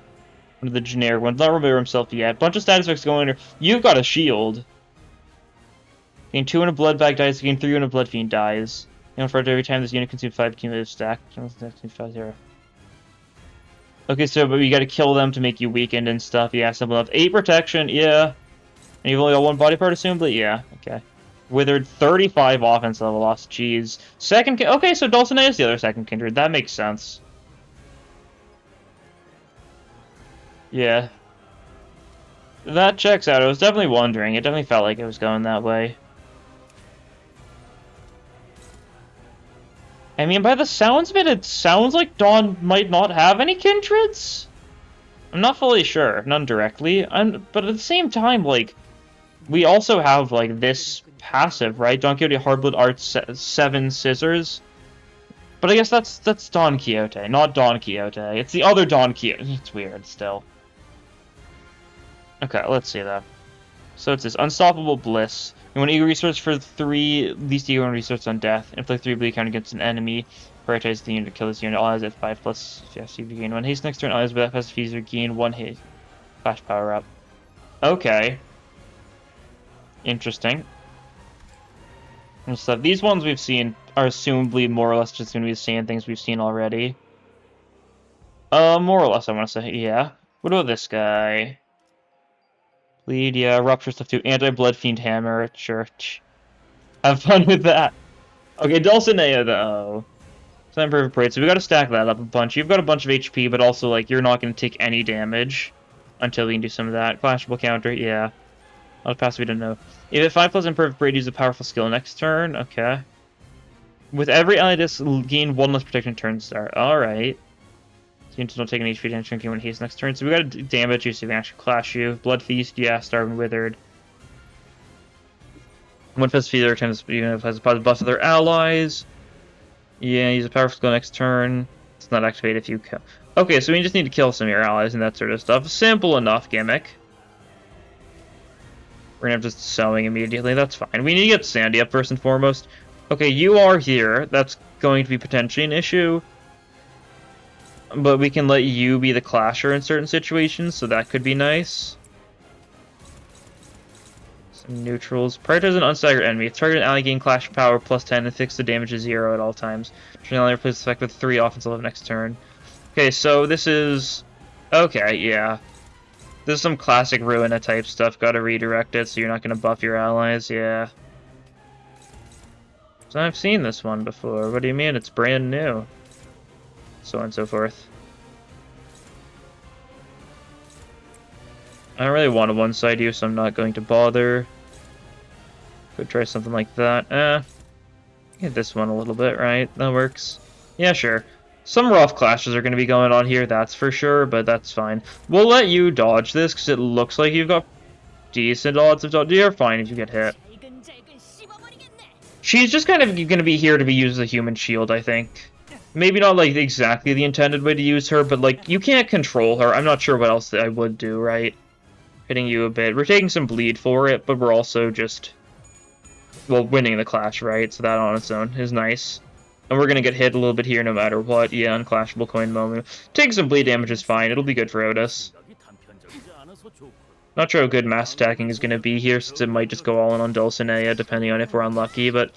One of the generic ones. Not remember himself yet. Bunch of status effects going under. You've got a shield. Gain 2 when a blood bag dies. Gain 3 when a blood fiend dies. You know, for every time this unit consumes 5 cumulative stack. Okay, so but we gotta kill them to make you weakened and stuff. Yeah, simple enough. 8 protection, yeah. And you've only got 1 body part, assumably? Yeah, okay. Withered, 35 offense level loss. Jeez. Second, okay, so Dulcinea is the other second kindred. That makes sense. Yeah. That checks out. I was definitely wondering. It definitely felt like it was going that way. I mean, by the sounds of it, it sounds like Dawn might not have any kindreds? I'm not fully sure, none directly. But at the same time, like, we also have, like, this passive, right? Don Quixote Hardblood Arts 7 Scissors. But I guess that's Don Quixote, not Don Quixote. It's the other Don Quixote. It's weird, still. Okay, let's see that. So it's this Unstoppable Bliss. You want eager resource for 3 least eager resource on death. Inflict 3 bleed count against an enemy. Prioritize the unit to kill this unit. All eyes at 5 plus yes, you gain 1 haste next turn. All eyes without passive fees gain 1 haste. Flash power up. Okay. Interesting. And stuff. These ones we've seen are assumably more or less just going to be the same things we've seen already. More or less, I want to say. Yeah. What about this guy? Bleed, yeah. Rupture stuff too. Anti-Blood Fiend Hammer. Sure. Have fun with that. Okay, Dulcinea, though. Time Perfect Parade. So we got to stack that up a bunch. You've got a bunch of HP, but also, like, you're not going to take any damage until we can do some of that. Flashable counter, yeah. I'll pass, we don't know. If at 5 plus Imperfect Parade, use a powerful skill next turn. Okay. With every ally disc, gain 1 less protection turn start. Alright. Units don't take an HP damage turn, gain 1 haste next turn. So we got to damage you so we can actually clash you. Blood Feast, yeah. Starving Withered. One Fist Feeder tends to has a positive buff to their allies. Yeah, use a powerful skill next turn. It's not activated if you kill. Okay, so we just need to kill some of your allies and that sort of stuff. Simple enough gimmick. We're gonna have just sewing immediately. That's fine. We need to get Sandy up first and foremost. Okay, you are here. That's going to be potentially an issue. But we can let you be the clasher in certain situations, so that could be nice. Some neutrals. Prioritize an unstaggered enemy. Target an ally gain clash power +10 and fix the damage to 0 at all times. Turn ally replace effect with 3 offensive life next turn. Okay, so this is... Okay, yeah. This is some classic Ruina type stuff. Gotta redirect it so you're not gonna buff your allies, yeah. So I've seen this one before. What do you mean? It's brand new. So on and so forth. I don't really want to one-side you, so I'm not going to bother. Could try something like that. Hit this one a little bit, right? That works. Yeah, sure. Some rough clashes are going to be going on here, that's for sure, but that's fine. We'll let you dodge this, because it looks like you've got decent odds of dodge. You're fine if you get hit. She's just kind of going to be here to be used as a human shield, I think. Maybe not, like, exactly the intended way to use her, but, like, you can't control her. I'm not sure what else I would do, right? Hitting you a bit. We're taking some bleed for it, but we're also just, well, winning the clash, right? So that on its own is nice. And we're going to get hit a little bit here no matter what. Yeah, unclashable coin moment. Taking some bleed damage is fine. It'll be good for Otis. Not sure how good mass attacking is going to be here, since it might just go all in on Dulcinea, depending on if we're unlucky, but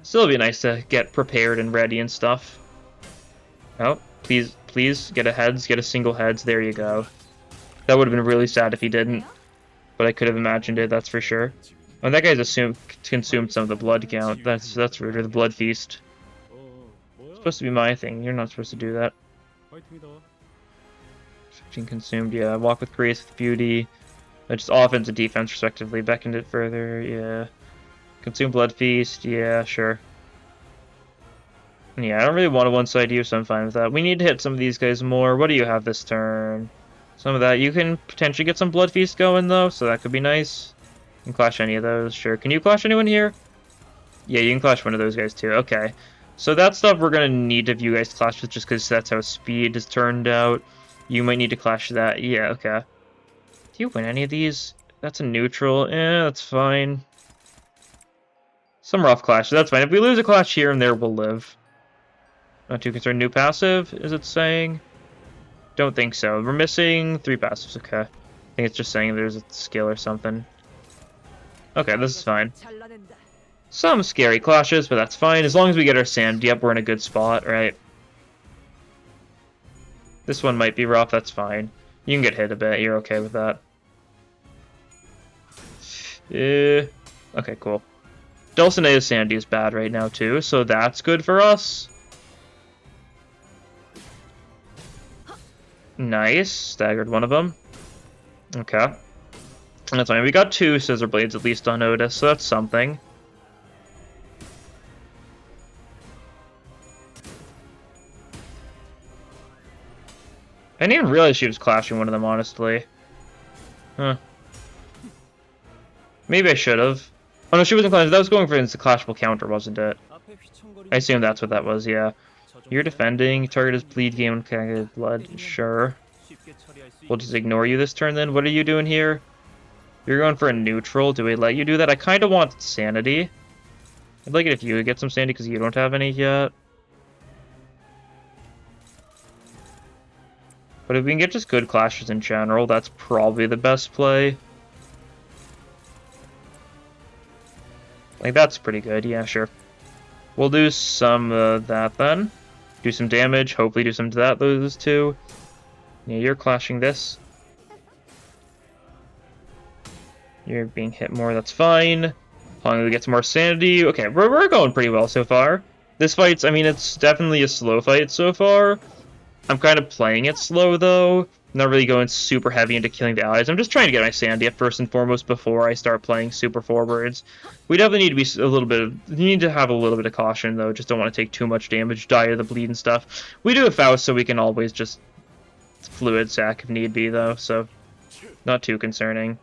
still be nice to get prepared and ready and stuff. Oh, please, get a heads, get a single heads, there you go. That would have been really sad if he didn't, but I could have imagined it, that's for sure. Oh, that guy's consumed some of the blood count, that's rude, or the blood feast. It's supposed to be my thing, you're not supposed to do that. 15 consumed, yeah, walk with grace, with beauty. Just offense and defense respectively, beckoned it further, yeah. Consume blood feast, yeah, sure. Yeah, I don't really want to one-side you, so I'm fine with that. We need to hit some of these guys more. What do you have this turn? Some of that. You can potentially get some blood feast going, though, so that could be nice. You can clash any of those, sure. Can you clash anyone here? Yeah, you can clash one of those guys, too. Okay. So that stuff we're going to need if you guys clash with, just because that's how speed is turned out. You might need to clash that. Yeah, okay. Do you win any of these? That's a neutral. That's fine. Some rough clashes. That's fine. If we lose a clash here and there, we'll live. Not too concerned. New passive, is it saying? Don't think so. We're missing 3 passives. Okay. I think it's just saying there's a skill or something. Okay, this is fine. Some scary clashes, but that's fine. As long as we get our sanity up, we're in a good spot, right? This one might be rough. That's fine. You can get hit a bit. You're okay with that. Okay, cool. Dulcinea's sanity is bad right now, too, so that's good for us. Nice. Staggered one of them. Okay. That's fine. We got 2 scissor blades at least on Otis, so that's something. I didn't even realize she was clashing one of them, honestly. Huh. Maybe I should have. Oh no, she wasn't clashing. That was going for the clashable counter, wasn't it? I assume that's what that was, yeah. You're defending. Target is bleed game with blood. Sure. We'll just ignore you this turn then. What are you doing here? You're going for a neutral. Do we let you do that? I kind of want sanity. I'd like it if you would get some sanity because you don't have any yet. But if we can get just good clashes in general, that's probably the best play. Like, that's pretty good. Yeah, sure. We'll do some of that then. Do some damage. Hopefully do some to that, those 2. Yeah, you're clashing this. You're being hit more, that's fine. Finally we get some more sanity. Okay, we're going pretty well so far. This fight's, I mean, it's definitely a slow fight so far. I'm kind of playing it slow, though. Not really going super heavy into killing the allies. I'm just trying to get my sanity up first and foremost before I start playing super forwards. We definitely need to be a little bit of... You need to have a little bit of caution, though. Just don't want to take too much damage, die to the bleed and stuff. We do have Faust, so we can always just fluid sack if need be, though, so not too concerning.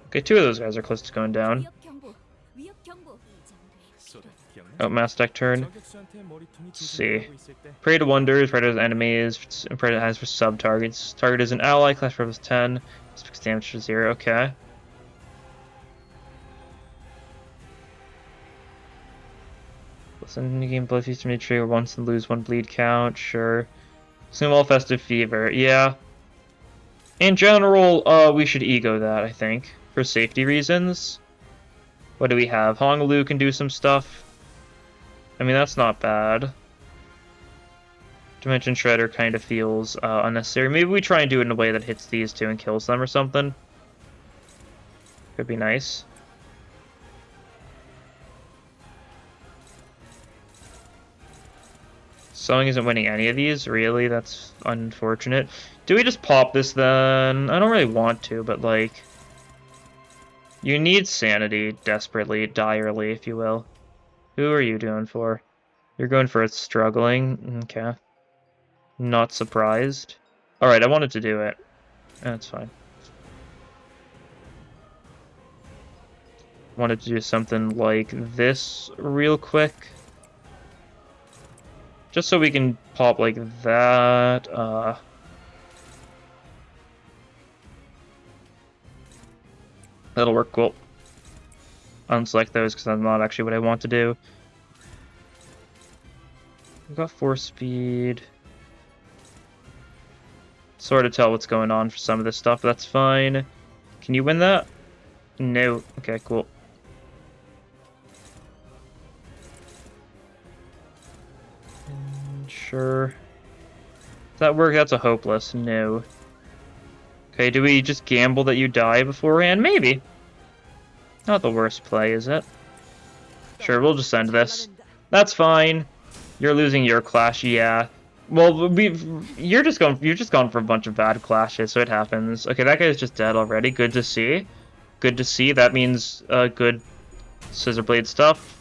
Okay, 2 of those guys are close to going down. Oh, Mass Deck turn. 저격수한테 머리통이 Let's see. 두근거리고 있을 때 Prey to wonders, Prey to enemies, and Prey to has for sub targets. Target is an ally, class level is 10, fixed damage to 0, okay. Listen to game blood feast to trigger once and lose 1 bleed count, sure. Small festive fever, yeah. In general, we should ego that, I think, for safety reasons. What do we have? Honolulu can do some stuff. I mean, that's not bad. Dimension Shredder kind of feels unnecessary. Maybe we try and do it in a way that hits these two and kills them or something. Could be nice. Sewing isn't winning any of these, really? That's unfortunate. Do we just pop this then? I don't really want to, but like... You need sanity desperately, direly, if you will. Who are you doing for? You're going for it struggling? Okay. Not surprised. Alright, I wanted to do it. That's fine. Wanted to do something like this real quick. Just so we can pop like that. That'll work cool. Unselect those because that's not actually what I want to do. We've got 4 speed. It's hard to tell what's going on for some of this stuff, but that's fine. Can you win that? No. Okay, cool. Sure. Does that work? That's a hopeless. No. Okay, do we just gamble that you die beforehand? Maybe. Not the worst play, is it? Sure, we'll just end this. That's fine. You're losing your clash, yeah. Well, you're just gone for a bunch of bad clashes, so it happens. Okay, that guy's just dead already. Good to see. Good to see. That means good Scissorblade stuff.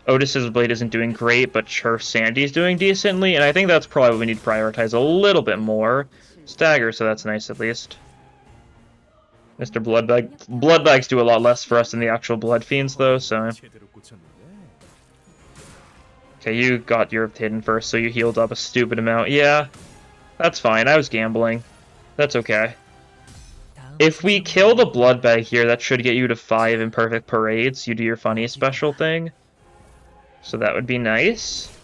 Otis Scissorblade isn't doing great, but sure, Sandy's doing decently, and I think that's probably what we need to prioritize a little bit more. Stagger, so that's nice at least. Mr. Bloodbag. Bloodbags do a lot less for us than the actual Blood Fiends, though, so... Okay, you got your hidden first, so you healed up a stupid amount. Yeah, that's fine. I was gambling. That's okay. If we kill the Bloodbag here, that should get you to 5 Imperfect Parades. You do your funny special thing. So that would be nice.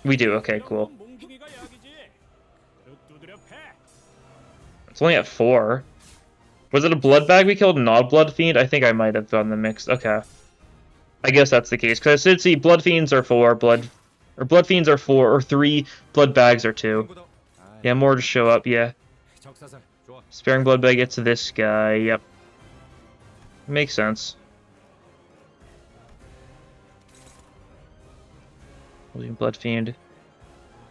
We do, okay, cool. It's only at 4. Was it a Bloodbag we killed, not a Blood Fiend? I think I might have done the mix. Okay. I guess that's the case, because I did see Blood Fiends are 4, Blood Fiends are 4, or 3, Blood Bags are 2. Yeah, more to show up, yeah. Sparing Blood Bag gets to this guy, yep. Makes sense. Blood Fiend.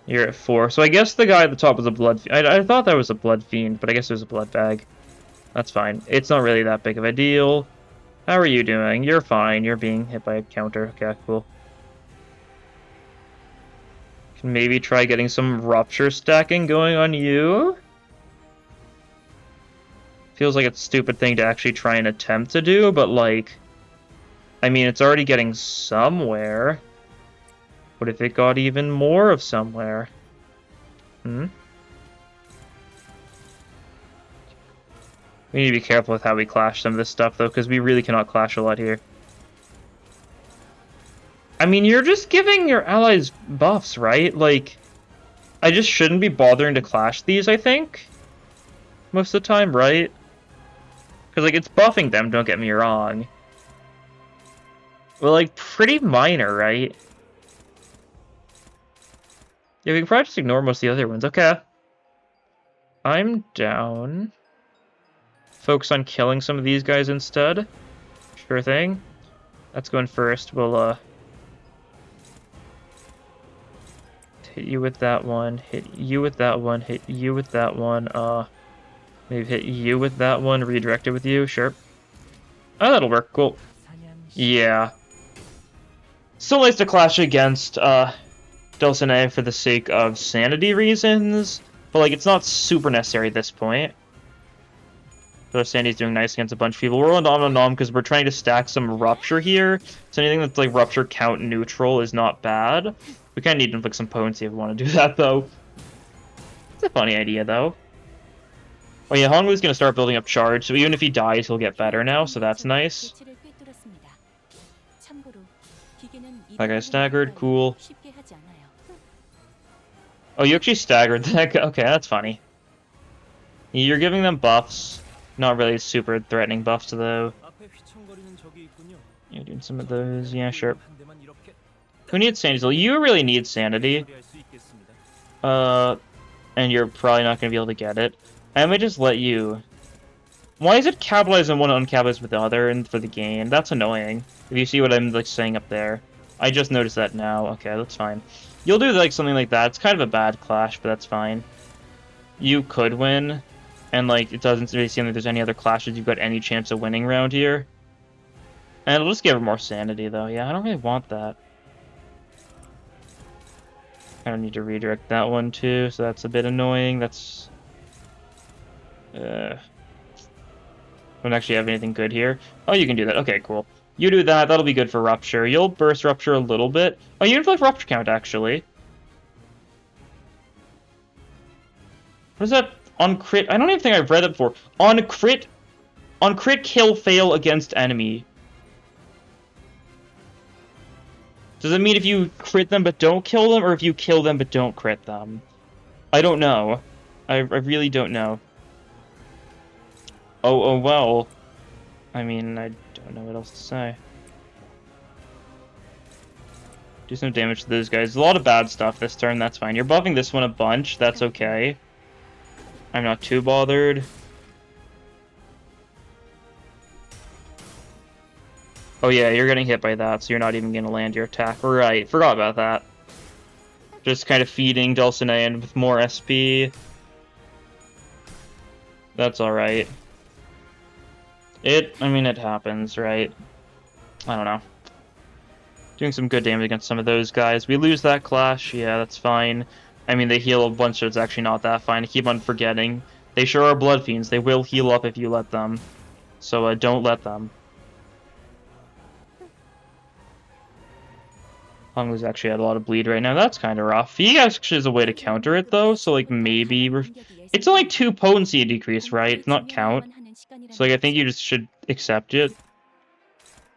You're at 4. So I guess the guy at the top was a Blood Fiend. I thought that was a Blood Fiend, but I guess it was a Blood Bag. That's fine. It's not really that big of a deal. How are you doing? You're fine. You're being hit by a counter. Okay, cool. Can maybe try getting some Rupture stacking going on you? Feels like it's a stupid thing to actually try and attempt to do, but like... I mean, it's already getting somewhere. What if it got even more of somewhere? Hmm? We need to be careful with how we clash some of this stuff, though, because we really cannot clash a lot here. I mean, you're just giving your allies buffs, right? Like, I just shouldn't be bothering to clash these, I think. Most of the time, right? Because, like, it's buffing them, don't get me wrong. Well, like, pretty minor, right? Yeah, we can probably just ignore most of the other ones. Okay. I'm down. Focus on killing some of these guys instead. Sure thing. That's going first. We'll, hit you with that one. Hit you with that one. Hit you with that one. Maybe hit you with that one. Redirect it with you. Sure. Oh, that'll work. Cool. Yeah. Still nice to clash against, Dulcinea for the sake of sanity reasons. But, like, it's not super necessary at this point. So Sandy's doing nice against a bunch of people. We're on nom because we're trying to stack some Rupture here. So anything that's like Rupture count neutral is not bad. We kind of need to inflict some potency if we want to do that, though. It's a funny idea, though. Oh yeah, Honglu's gonna start building up charge, so even if he dies, he'll get better now, so that's nice. That guy staggered, cool. Oh, you actually staggered that guy. Okay, that's funny. You're giving them buffs. Not really super threatening buffs, though. You're doing some of those. Yeah, sure. Who needs sanity? You really need sanity. And you're probably not going to be able to get it. I might just let you... Why is it capitalized on one and uncapitalized with the other and for the gain? That's annoying. If you see what I'm like saying up there. I just noticed that now. Okay, that's fine. You'll do like something like that. It's kind of a bad clash, but that's fine. You could win. And like it doesn't really seem like there's any other clashes you've got any chance of winning around here. And it'll just give her more sanity though. Yeah, I don't really want that. I don't need to redirect that one too, so that's a bit annoying. That's... don't actually have anything good here. Oh, you can do that. Okay, cool. You do that. That'll be good for Rupture. You'll burst Rupture a little bit. Oh, you inflict Rupture count, actually. What is that? On crit... I don't even think I've read that before. On crit kill fail against enemy. Does it mean if you crit them but don't kill them, or if you kill them but don't crit them? I don't know. I really don't know. Oh, well. I mean, I don't know what else to say. Do some damage to those guys. A lot of bad stuff this turn, that's fine. You're buffing this one a bunch, that's okay. I'm not too bothered. Oh yeah, you're getting hit by that, so you're not even going to land your attack. Right, forgot about that. Just kind of feeding Dulcinea with more SP. That's alright. I mean, it happens, right? I don't know. Doing some good damage against some of those guys. We lose that clash, yeah, that's fine. I mean, they heal a bunch, so it's actually not that fine. I keep on forgetting. They sure are blood fiends. They will heal up if you let them. So, don't let them. Honglu's actually had a lot of bleed right now. That's kind of rough. He actually has a way to counter it, though, so, like, maybe... It's only 2 potency decrease, right? It's not count. So, like, I think you just should accept it.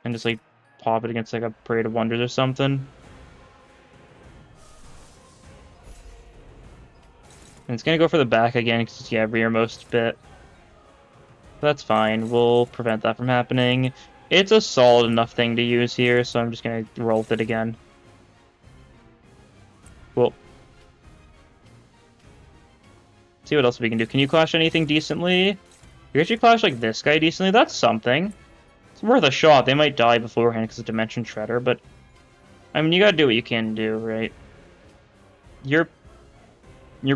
And just, like, pop it against, like, a Parade of Wonders or something. And it's gonna go for the back again, because it's, yeah, rearmost bit. That's fine. We'll prevent that from happening. It's a solid enough thing to use here, so I'm just gonna roll with it again. Cool. See what else we can do. Can you clash anything decently? You can actually clash like this guy decently. That's something. It's worth a shot. They might die beforehand because of Dimension Shredder, but I mean, you gotta do what you can do, right? You're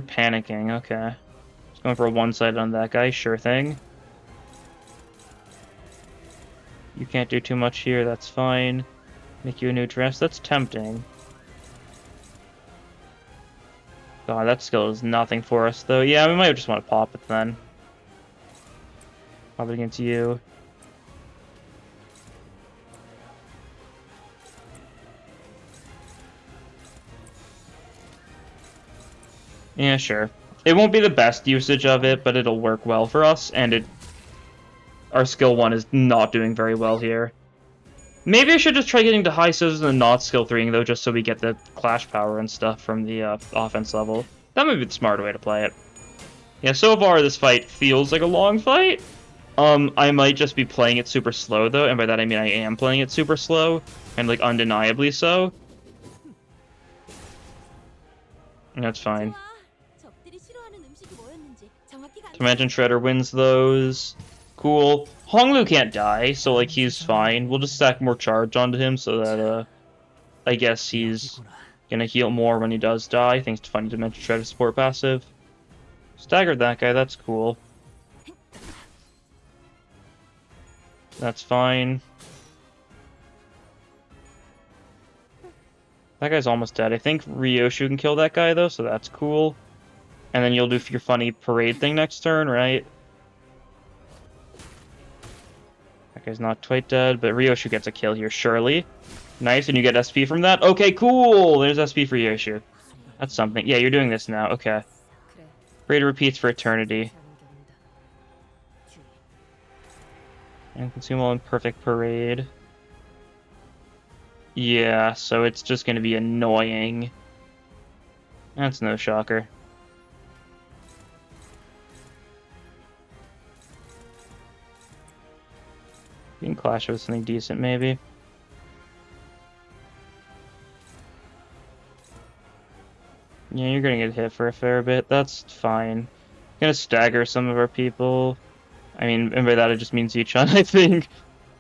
panicking. Okay. Just going for a one-sided on that guy. Sure thing. You can't do too much here. That's fine. Make you a new dress. That's tempting. God, that skill is nothing for us, though. Yeah, we might just want to pop it then. Pop it against you. Yeah, sure. It won't be the best usage of it, but it'll work well for us, and our skill 1 is not doing very well here. Maybe I should just try getting to high scissors and not skill 3ing though, just so we get the clash power and stuff from the offense level. That might be the smarter way to play it. Yeah, so far this fight feels like a long fight. I might just be playing it super slow though, and by that I mean I am playing it super slow, and like undeniably so. And that's fine. Dimension Shredder wins those. Cool. Honglu can't die, so like he's fine. We'll just stack more charge onto him so that I guess he's gonna heal more when he does die, thanks to Funny Dimension Shredder support passive. Staggered that guy, that's cool. That's fine. That guy's almost dead. I think Ryoshu can kill that guy though, so that's cool. And then you'll do your funny parade thing next turn, right? He's not quite dead, but Ryoshu gets a kill here, surely. Nice, and you get SP from that? Okay, cool! There's SP for Ryoshu. That's something. Yeah, you're doing this now. Okay. Rate repeats for eternity. And consume all in perfect parade. Yeah, so it's just going to be annoying. That's no shocker. You can clash with something decent, maybe. Yeah, you're gonna get hit for a fair bit. That's fine. Gonna stagger some of our people. I mean, and by that it just means Yichun, I think.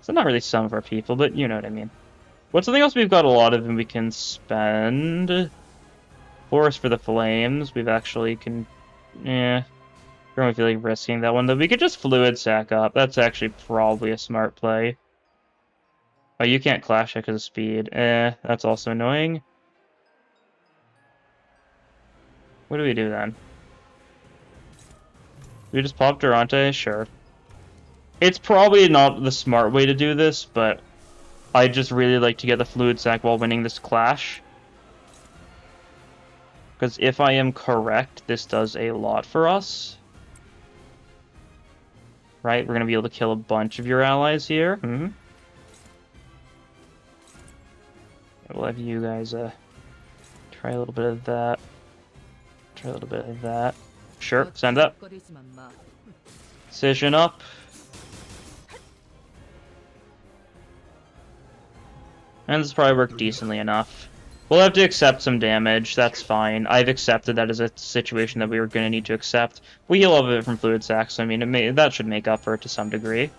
So not really some of our people, but you know what I mean. What's something else we've got a lot of and we can spend? Forest for the Flames. We've actually can... Yeah. I don't really feel like risking that one, though. We could just Fluid Sack up. That's actually probably a smart play. Oh, you can't clash it because of speed. That's also annoying. What do we do then? We just pop Durante? Sure. It's probably not the smart way to do this, but I'd just really like to get the Fluid Sack while winning this clash. Because if I am correct, this does a lot for us. Right? We're going to be able to kill a bunch of your allies here. We'll have you guys try a little bit of that. Try a little bit of that. Sure, send up. Decision up. And this probably worked decently enough. We'll have to accept some damage, that's fine. I've accepted that as a situation that we were going to need to accept. We heal a little bit from Fluid Sac, so I mean, that should make up for it to some degree.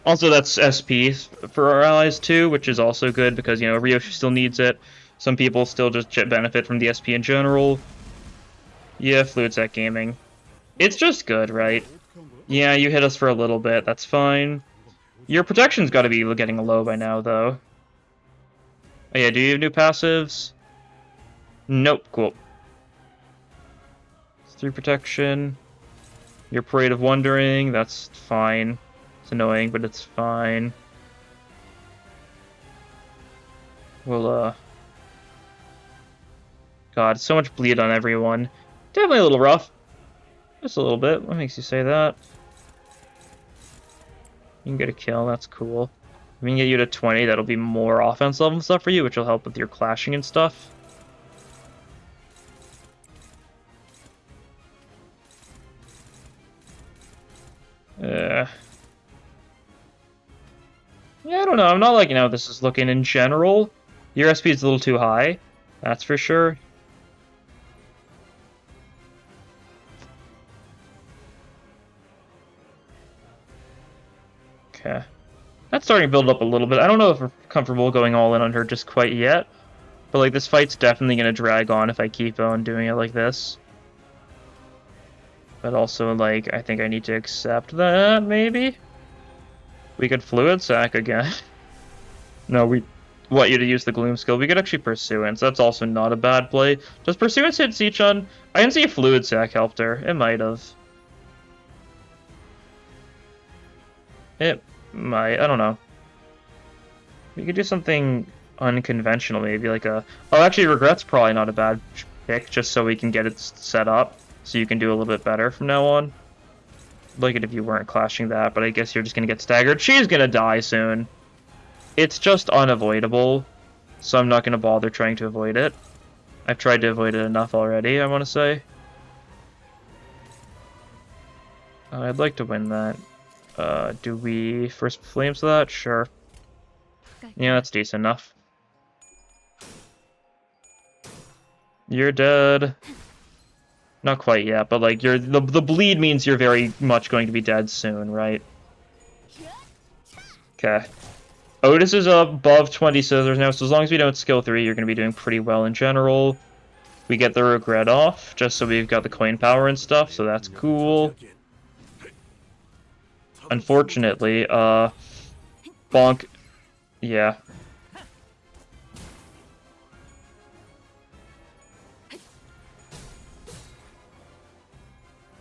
Also, that's SP for our allies too, which is also good because, you know, Ryoshi still needs it. Some people still just benefit from the SP in general. Yeah, Fluid Sac Gaming. It's just good, right? Yeah, you hit us for a little bit, that's fine. Your protection's got to be getting low by now, though. Oh yeah, do you have new passives? Nope, cool. 3 protection. Your Parade of Wondering, that's fine. It's annoying, but it's fine. We'll, God, so much bleed on everyone. Definitely a little rough. Just a little bit. What makes you say that? You can get a kill, that's cool. If we can get you to 20, that'll be more offense level stuff for you, which will help with your clashing and stuff. Yeah, I don't know. I'm not liking how this is looking in general. Your SP is a little too high, that's for sure. Okay. That's starting to build up a little bit. I don't know if we're comfortable going all in on her just quite yet. But, like, this fight's definitely going to drag on if I keep on doing it like this. But also, like, I think I need to accept that, maybe? We could Fluid Sac again. No, we want you to use the Gloom skill. We could actually Pursuance. That's also not a bad play. Does Pursuance hit Zichun? I didn't see if Fluid Sac helped her. It might have. It might. I don't know. We could do something unconventional, maybe like a... Oh, actually, Regret's probably not a bad pick, just so we can get it set up, so you can do a little bit better from now on. I'd like it if you weren't clashing that, but I guess you're just gonna get staggered. She's gonna die soon. It's just unavoidable, so I'm not gonna bother trying to avoid it. I've tried to avoid it enough already, I want to say. I'd like to win that. Do we first flames that? Sure. Yeah, that's decent enough. You're dead. Not quite yet, but like the bleed means you're very much going to be dead soon, right? Okay. Otis is above 20 scissors now, so as long as we don't skill 3, you're going to be doing pretty well in general. We get the regret off, just so we've got the coin power and stuff, so that's cool. Unfortunately, Bonk... Yeah.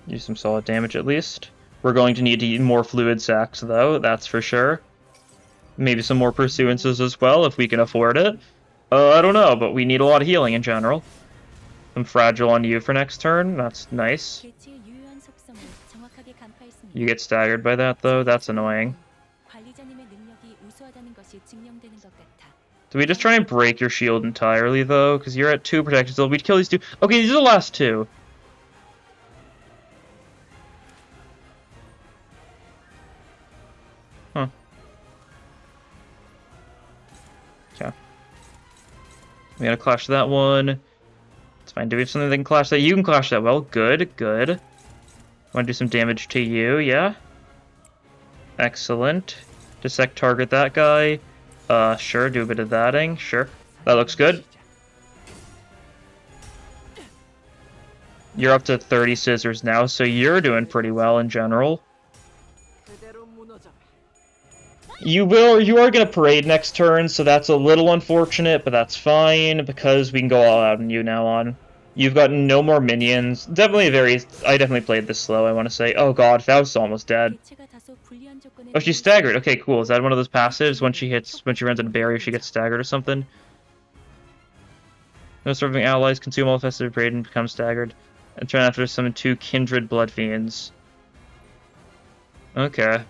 Use some solid damage at least. We're going to need to eat more fluid sacks, though, that's for sure. Maybe some more pursuances as well, if we can afford it. I don't know, but we need a lot of healing in general. I'm fragile on you for next turn, that's nice. 개체의 유효한 속성을 정확하게 간파했습니다. You get staggered by that, though, that's annoying. 관리자님의 능력이 우수하다는 것이 증명되는 것 같아. Do we just try and break your shield entirely, though? Because you're at 2 protection still. We'd kill these 2. Okay, these are the last 2. Huh. Okay. We gotta clash that one. It's fine. Do we have something that can clash that? You can clash that well. Good, good. Want to do some damage to you, yeah? Excellent. Dissect target that guy. Sure, do a bit of thatting. Sure. That looks good. You're up to 30 scissors now, so you're doing pretty well in general. You are gonna parade next turn, so that's a little unfortunate, but that's fine, because we can go all out on you now on. You've got no more minions. I definitely played this slow, I want to say. Oh god, Faust's almost dead. 개체가 다소 불리한 조건에 Oh, she's staggered. Okay, cool. Is that one of those passives? When she runs into a barrier, she gets staggered or something? No serving allies consume all festive parade and become staggered. And turn after summon 2 kindred blood fiends. Okay.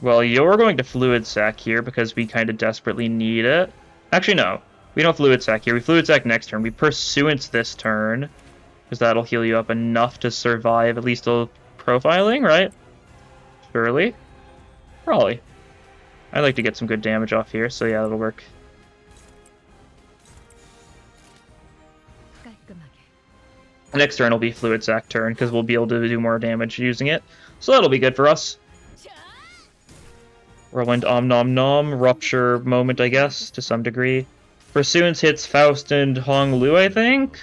Well, you're going to fluid sack here because we kind of desperately need it. Actually, no. We don't fluid sack here. We fluid sack next turn. We pursuance this turn. Because that'll heal you up enough to survive at least a profiling, right? Surely? Probably. I'd like to get some good damage off here, so yeah, that'll work. 깔끔하게. Next turn will be fluid sack turn, because we'll be able to do more damage using it. So that'll be good for us. Whirlwind Om Nom Nom, Rupture Moment, I guess, to some degree. Pursuance hits Faust and Hong Lu, I think?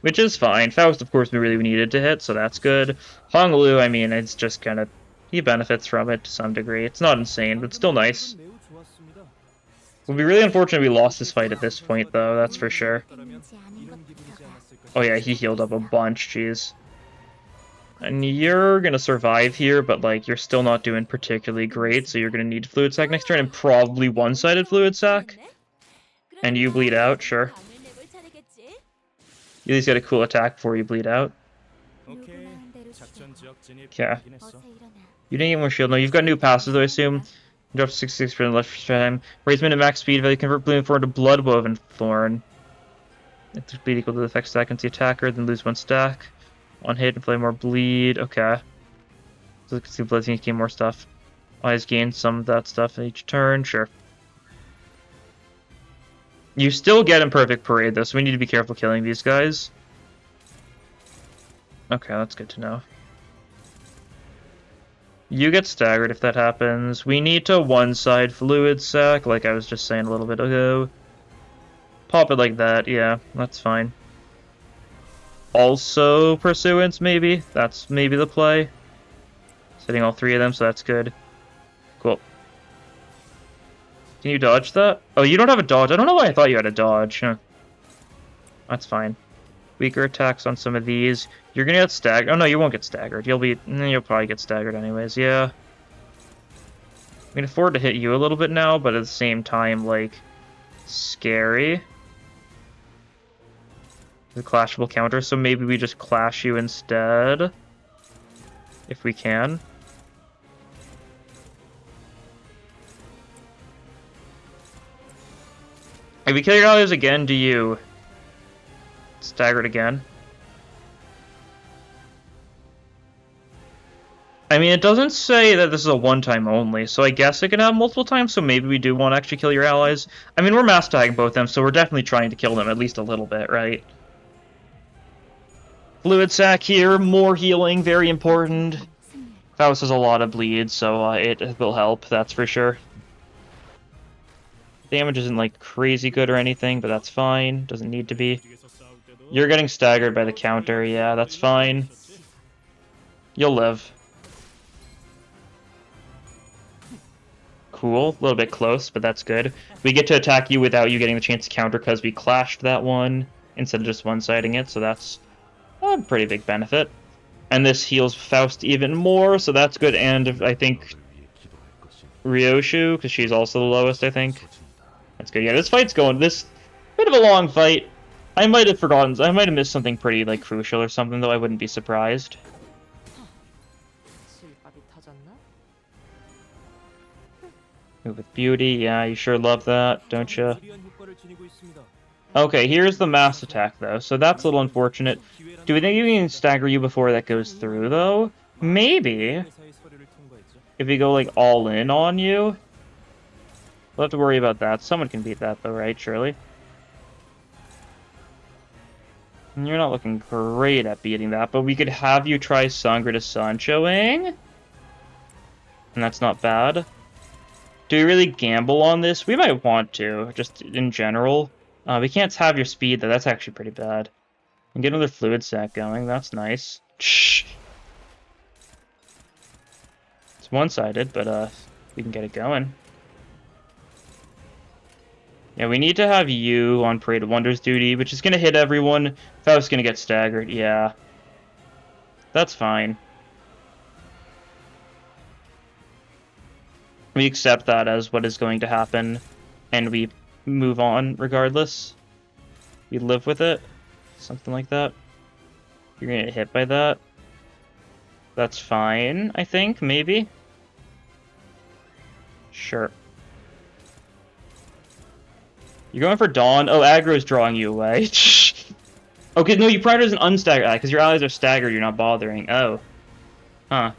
Which is fine. Faust, of course, we really needed to hit, so that's good. Hong Lu, I mean, it's just kind of... he benefits from it to some degree. It's not insane, but still nice. It would be really unfortunate we lost this fight at this point, though, that's for sure. Oh yeah, he healed up a bunch, jeez. And you're gonna survive here, but like you're still not doing particularly great, so you're gonna need fluid sack next turn and probably one-sided fluid sack. And you bleed out, sure. You at least get a cool attack before you bleed out. Okay. You didn't get more shield. No, you've got new passes though, I assume. Drop 66% left time. Raise minute max speed value, convert Bloom Thorn to Blood Woven Thorn. If the speed equal to the effect stack against the attacker, then lose 1 stack. On hit, inflate more bleed. Okay. So let's see, blood gain more stuff. Always gain some of that stuff each turn. Sure. You still get Imperfect Parade though, so we need to be careful killing these guys. Okay, that's good to know. You get staggered if that happens. We need to one-side fluid sack, like I was just saying a little bit ago. Pop it like that, yeah, that's fine. Also pursuance, maybe? That's maybe the play. Hitting all 3 of them, so that's good. Cool. Can you dodge that? Oh, you don't have a dodge. I don't know why I thought you had a dodge. Huh. That's fine. Weaker attacks on some of these. You're gonna get staggered. Oh no, you won't get staggered. You'll probably get staggered anyways, yeah. We can afford to hit you a little bit now, but at the same time, like, scary. The clashable counter, so maybe we just clash you instead. If we can. If we kill your allies again, do you stagger it again? I mean, it doesn't say that this is a one-time only, so I guess it can happen multiple times, so maybe we do want to actually kill your allies. I mean, we're mass tagging both them, so we're definitely trying to kill them at least a little bit, right? Fluid sack here, more healing, very important. Faust has a lot of bleed, so it will help, that's for sure. Damage isn't like crazy good or anything, but that's fine. Doesn't need to be. You're getting staggered by the counter, yeah, that's fine. You'll live. Cool, a little bit close, but that's good. We get to attack you without you getting the chance to counter because we clashed that one. instead of just one-siding it, so that's a pretty big benefit. And this heals Faust even more, so that's good, and I think Ryoshu, because she's also the lowest, I think. That's good. Yeah, this fight's going, this bit of a long fight. I might have forgotten, I might have missed something pretty, like, crucial or something, though I wouldn't be surprised. Move with beauty, yeah, you sure love that, don't you? Okay, here's the mass attack, though, so that's a little unfortunate. Do we think you can stagger you before that goes through, though? Maybe. If we go, like, all in on you. We'll have to worry about that. Someone can beat that, though, right? Surely. And you're not looking great at beating that, but we could have you try Sangre de Sanchoing. And that's not bad. Do we really gamble on this? We might want to, just in general. We can't have your speed, though. That's actually pretty bad. And get another fluid sac going. That's nice. Shh. It's one-sided, but we can get it going. Yeah, we need to have you on Parade of Wonders duty, which is going to hit everyone. Faust's going to get staggered. Yeah. That's fine. We accept that as what is going to happen, and we move on regardless. We live with it. Something like that. You're going to get hit by that. That's fine, I think, maybe. Sure. You're going for Dawn? Oh, aggro's drawing you away. Okay, no, you primed as an unstaggered ally, because your allies are staggered, you're not bothering. Oh. Huh.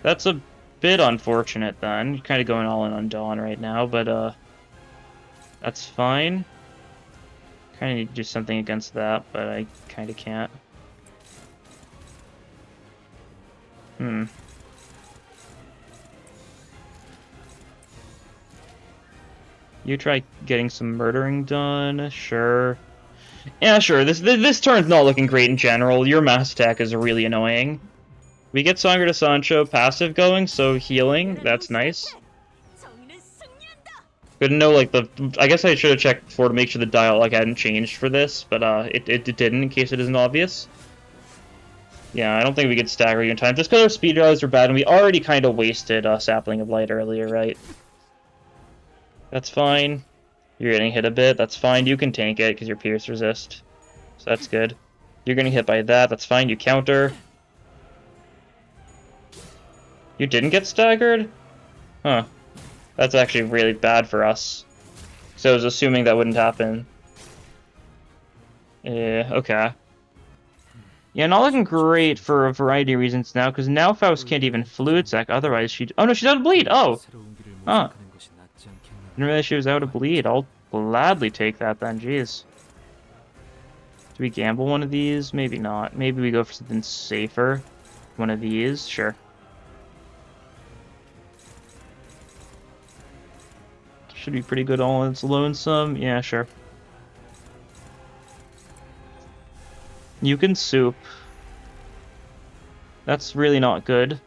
That's a bit unfortunate, then. You're kind of going all in on Dawn right now, but, that's fine. Kind of need to do something against that, but I kind of can't. You try getting some murdering done, sure. Yeah, sure. This turn's not looking great in general. Your mass attack is really annoying. We get Sangre de Sancho passive going, so healing, that's nice. Good to know, like, I guess I should have checked before to make sure the dialogue hadn't changed for this, but it didn't, in case it isn't obvious. Yeah, I don't think we could stagger you in time, just because our speed rallies are bad, and we already kind of wasted Sapling of Light earlier, right? That's fine. You're getting hit a bit, that's fine. You can tank it, because you're Pierce Resist. So that's good. You're getting hit by that, that's fine. You counter. You didn't get staggered? Huh. That's actually really bad for us. So I was assuming that wouldn't happen. Yeah, okay. Yeah, not looking great for a variety of reasons now, because now Faust can't even Fluid Sac, otherwise she'd... Oh no, she's out of bleed! Oh! Huh. Didn't realize she was out of bleed. I'll gladly take that then, jeez. Do we gamble one of these? Maybe not. Maybe we go for something safer. One of these? Sure. Should be pretty good all on its lonesome. Yeah, sure. You can soup. That's really not good.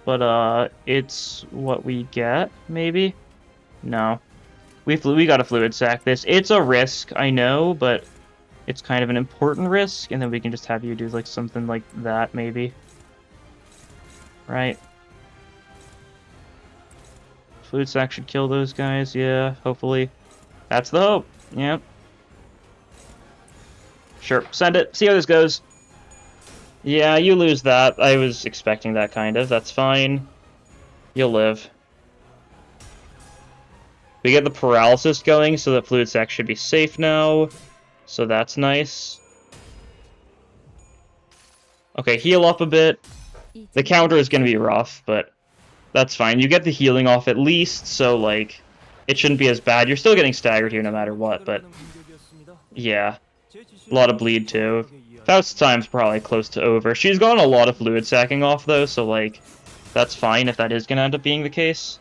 But, it's what we get, maybe? No. We gotta fluid sac this. It's a risk, I know, but it's kind of an important risk, and then we can just have you do, like, something like that, maybe. Right. Fluid sac should kill those guys, yeah, hopefully. That's the hope, yep. Sure, send it, see how this goes. Yeah, you lose that. I was expecting that, kind of. That's fine. You'll live. We get the paralysis going, so the fluid sac should be safe now. So that's nice. Okay, heal up a bit. The counter is going to be rough, but that's fine. You get the healing off at least, so, like, it shouldn't be as bad. You're still getting staggered here no matter what, but yeah. A lot of bleed, too. Faust's time's probably close to over. She's gotten a lot of fluid sacking off, though, so, like, that's fine if that is going to end up being the case.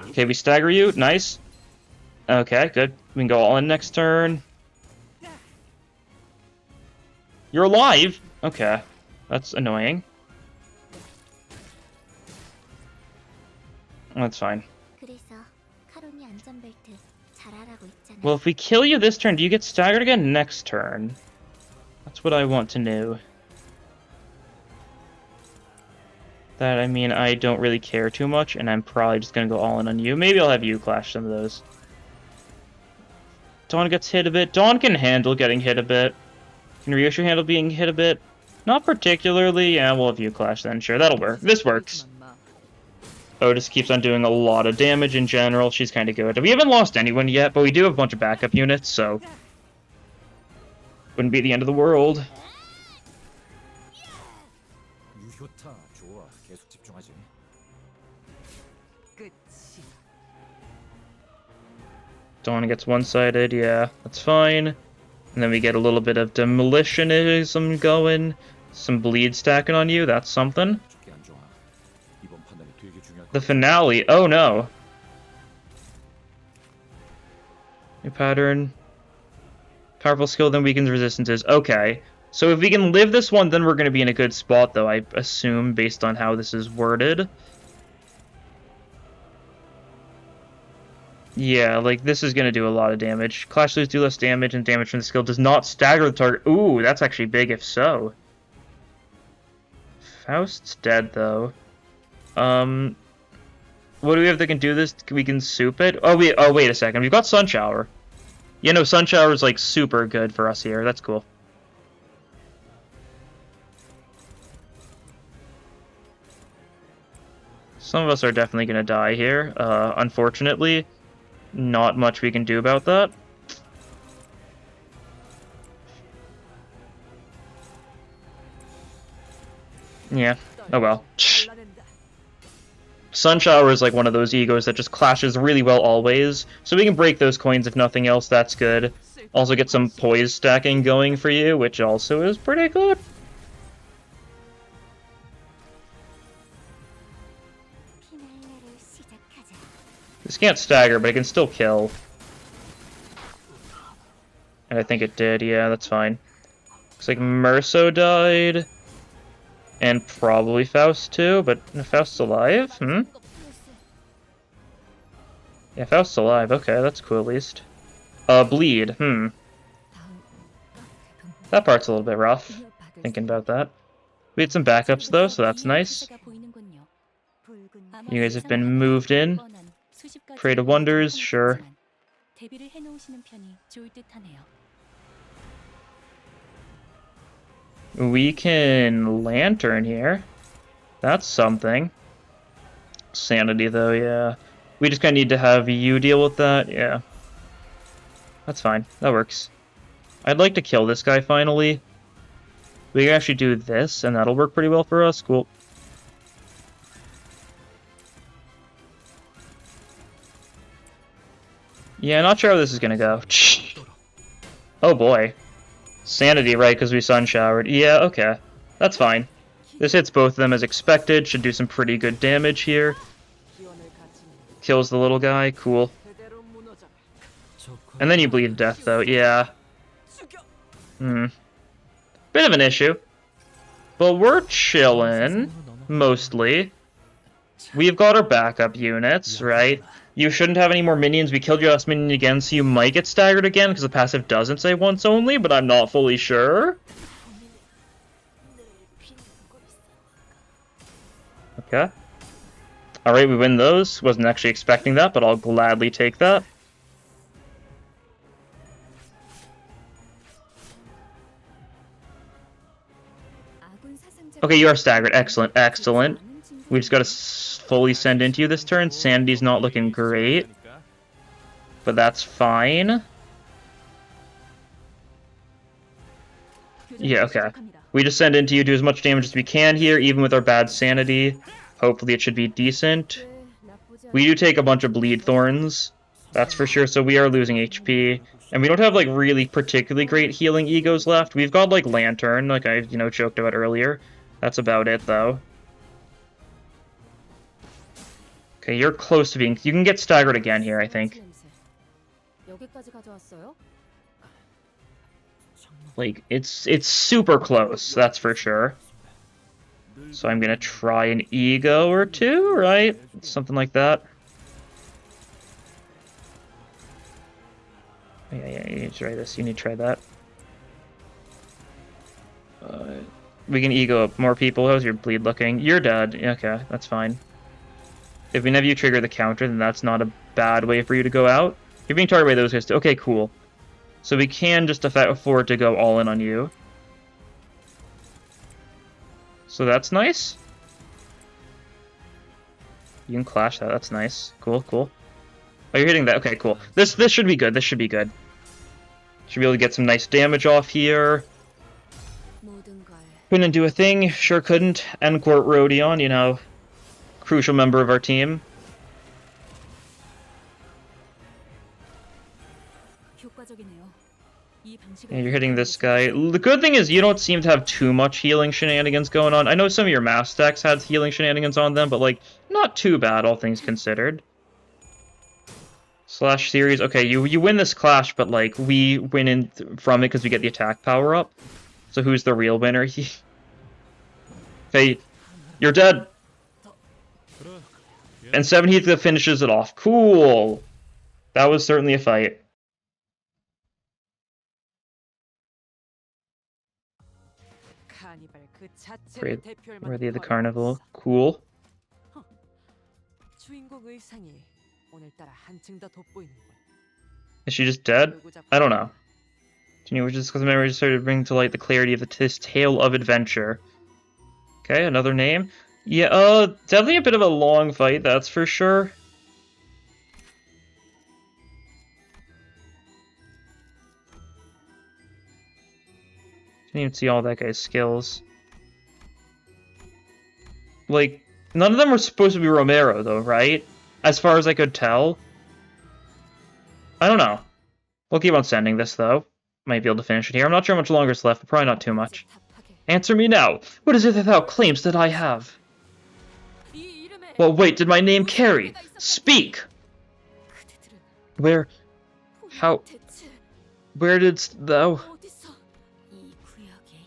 Okay, we stagger you. Nice. Okay, good. We can go all in next turn. You're alive? Okay. That's annoying. That's fine. Well, if we kill you this turn, do you get staggered again next turn? That's what I want to know. That, I mean, I don't really care too much, and I'm probably just gonna go all in on you. Maybe I'll have you clash some of those. Dawn gets hit a bit. Dawn can handle getting hit a bit. Can Ryoshu handle being hit a bit? Not particularly. Yeah, we'll have you clash then. Sure, that'll work. This works. Otis keeps on doing a lot of damage in general. She's kind of good. We haven't lost anyone yet, but we do have a bunch of backup units, so... wouldn't be the end of the world. 유효타 좋아. 계속 집중하지. Dawn gets one-sided, yeah, that's fine. And then we get a little bit of demolitionism going. Some bleed stacking on you, that's something. 죽기 안 좋아. 이번 판단이 되게 중요할 The finale, oh no. New pattern. Powerful skill, then weakens resistances. Okay. So if we can live this one, then we're going to be in a good spot, though, I assume, based on how this is worded. Yeah, like, this is going to do a lot of damage. Clash loot do less damage, and damage from the skill does not stagger the target. Ooh, that's actually big if so. Faust's dead, though. What do we have that can do this? We can soup it? Oh, wait a second. We've got Sun Shower. Yeah, no, Sun Shower is, like, super good for us here. That's cool. Some of us are definitely going to die here, unfortunately. Not much we can do about that. Yeah, oh well. Sun Shower is like one of those egos that just clashes really well always, so we can break those coins if nothing else, that's good. Also get some poise stacking going for you, which also is pretty good. This can't stagger, but it can still kill. And I think it did, yeah, that's fine. Looks like Merso died. And probably Faust too, but Faust's alive? Yeah, Faust's alive, okay, that's cool at least. Bleed, That part's a little bit rough, thinking about that. We had some backups though, so that's nice. You guys have been moved in. Pray to Wonders, sure. We can Lantern here. That's something. Sanity though, yeah. We just kinda need to have you deal with that, yeah. That's fine, that works. I'd like to kill this guy finally. We can actually do this, and that'll work pretty well for us, cool. Yeah, not sure how this is gonna go. Oh boy. Sanity, right, because we Sun Showered. Yeah, okay. That's fine. This hits both of them as expected. Should do some pretty good damage here. Kills the little guy. Cool. And then you bleed to death, though. Yeah. Bit of an issue. But we're chillin'. Mostly. We've got our backup units, right? You shouldn't have any more minions. We killed your last minion again, so you might get staggered again, because the passive doesn't say once only, but I'm not fully sure. Okay. Alright, we win those. Wasn't actually expecting that, but I'll gladly take that. Okay, you are staggered. Excellent, excellent. We just gotta fully send into you this turn. Sanity's not looking great, but that's fine. Yeah, okay. We just send into you, do as much damage as we can here, even with our bad sanity. Hopefully it should be decent. We do take a bunch of bleed thorns, that's for sure, so we are losing HP. And we don't have, like, really particularly great healing egos left. We've got, like, Lantern, like I, joked about earlier. That's about it, though. Okay, you're close to being... You can get staggered again here, I think. Like, it's super close, that's for sure. So I'm gonna try an ego or two, right? Something like that. Yeah, you need to try this. You need to try that. We can ego up more people. How's your bleed looking? You're dead. Okay, that's fine. If we have you trigger the counter, then that's not a bad way for you to go out. You're being targeted by those guys too. Okay, cool. So we can just afford to go all in on you. So that's nice. You can clash that. That's nice. Cool, cool. Oh, you're hitting that. Okay, cool. This should be good. This should be good. Should be able to get some nice damage off here. Couldn't do a thing. Sure couldn't. End court Rodion, you know, crucial member of our team. Yeah, you're hitting this guy. The good thing is you don't seem to have too much healing shenanigans going on. I know some of your mass decks had healing shenanigans on them, but, like, not too bad, all things considered. Slash series. Okay, you win this clash, but, like, we win from it because we get the attack power up. So who's the real winner? Hey, you're dead. And 17th finishes it off. Cool. That was certainly a fight. Great. Worthy of the carnival. Cool. Is she just dead? I don't know. Continue, which is because the memories started to bring to light the clarity of this tale of adventure. Okay, another name. Yeah, definitely a bit of a long fight, that's for sure. Didn't even see all that guy's skills. Like, none of them were supposed to be Romero, though, right? As far as I could tell. I don't know. We'll keep on sending this, though. Might be able to finish it here. I'm not sure how much longer is left, but probably not too much. Answer me now. What is it that thou claims that I have? Well, wait, did my name carry? Speak! Where didst thou...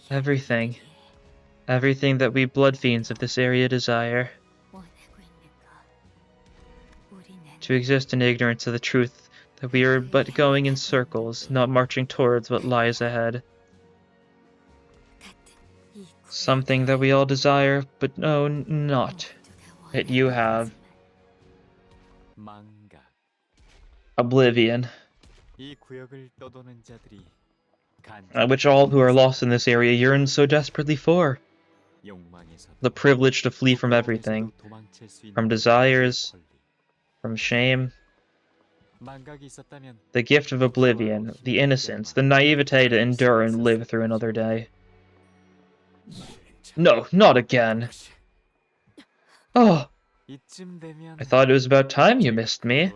Everything. Everything that we blood fiends of this area desire. To exist in ignorance of the truth that we are but going in circles, not marching towards what lies ahead. Something that we all desire, but no, not. That you have. Oblivion. Which all who are lost in this area yearn so desperately for. The privilege to flee from everything. From desires. From shame. The gift of oblivion. The innocence. The naivete to endure and live through another day. No, not again. Oh, I thought it was about time you missed me.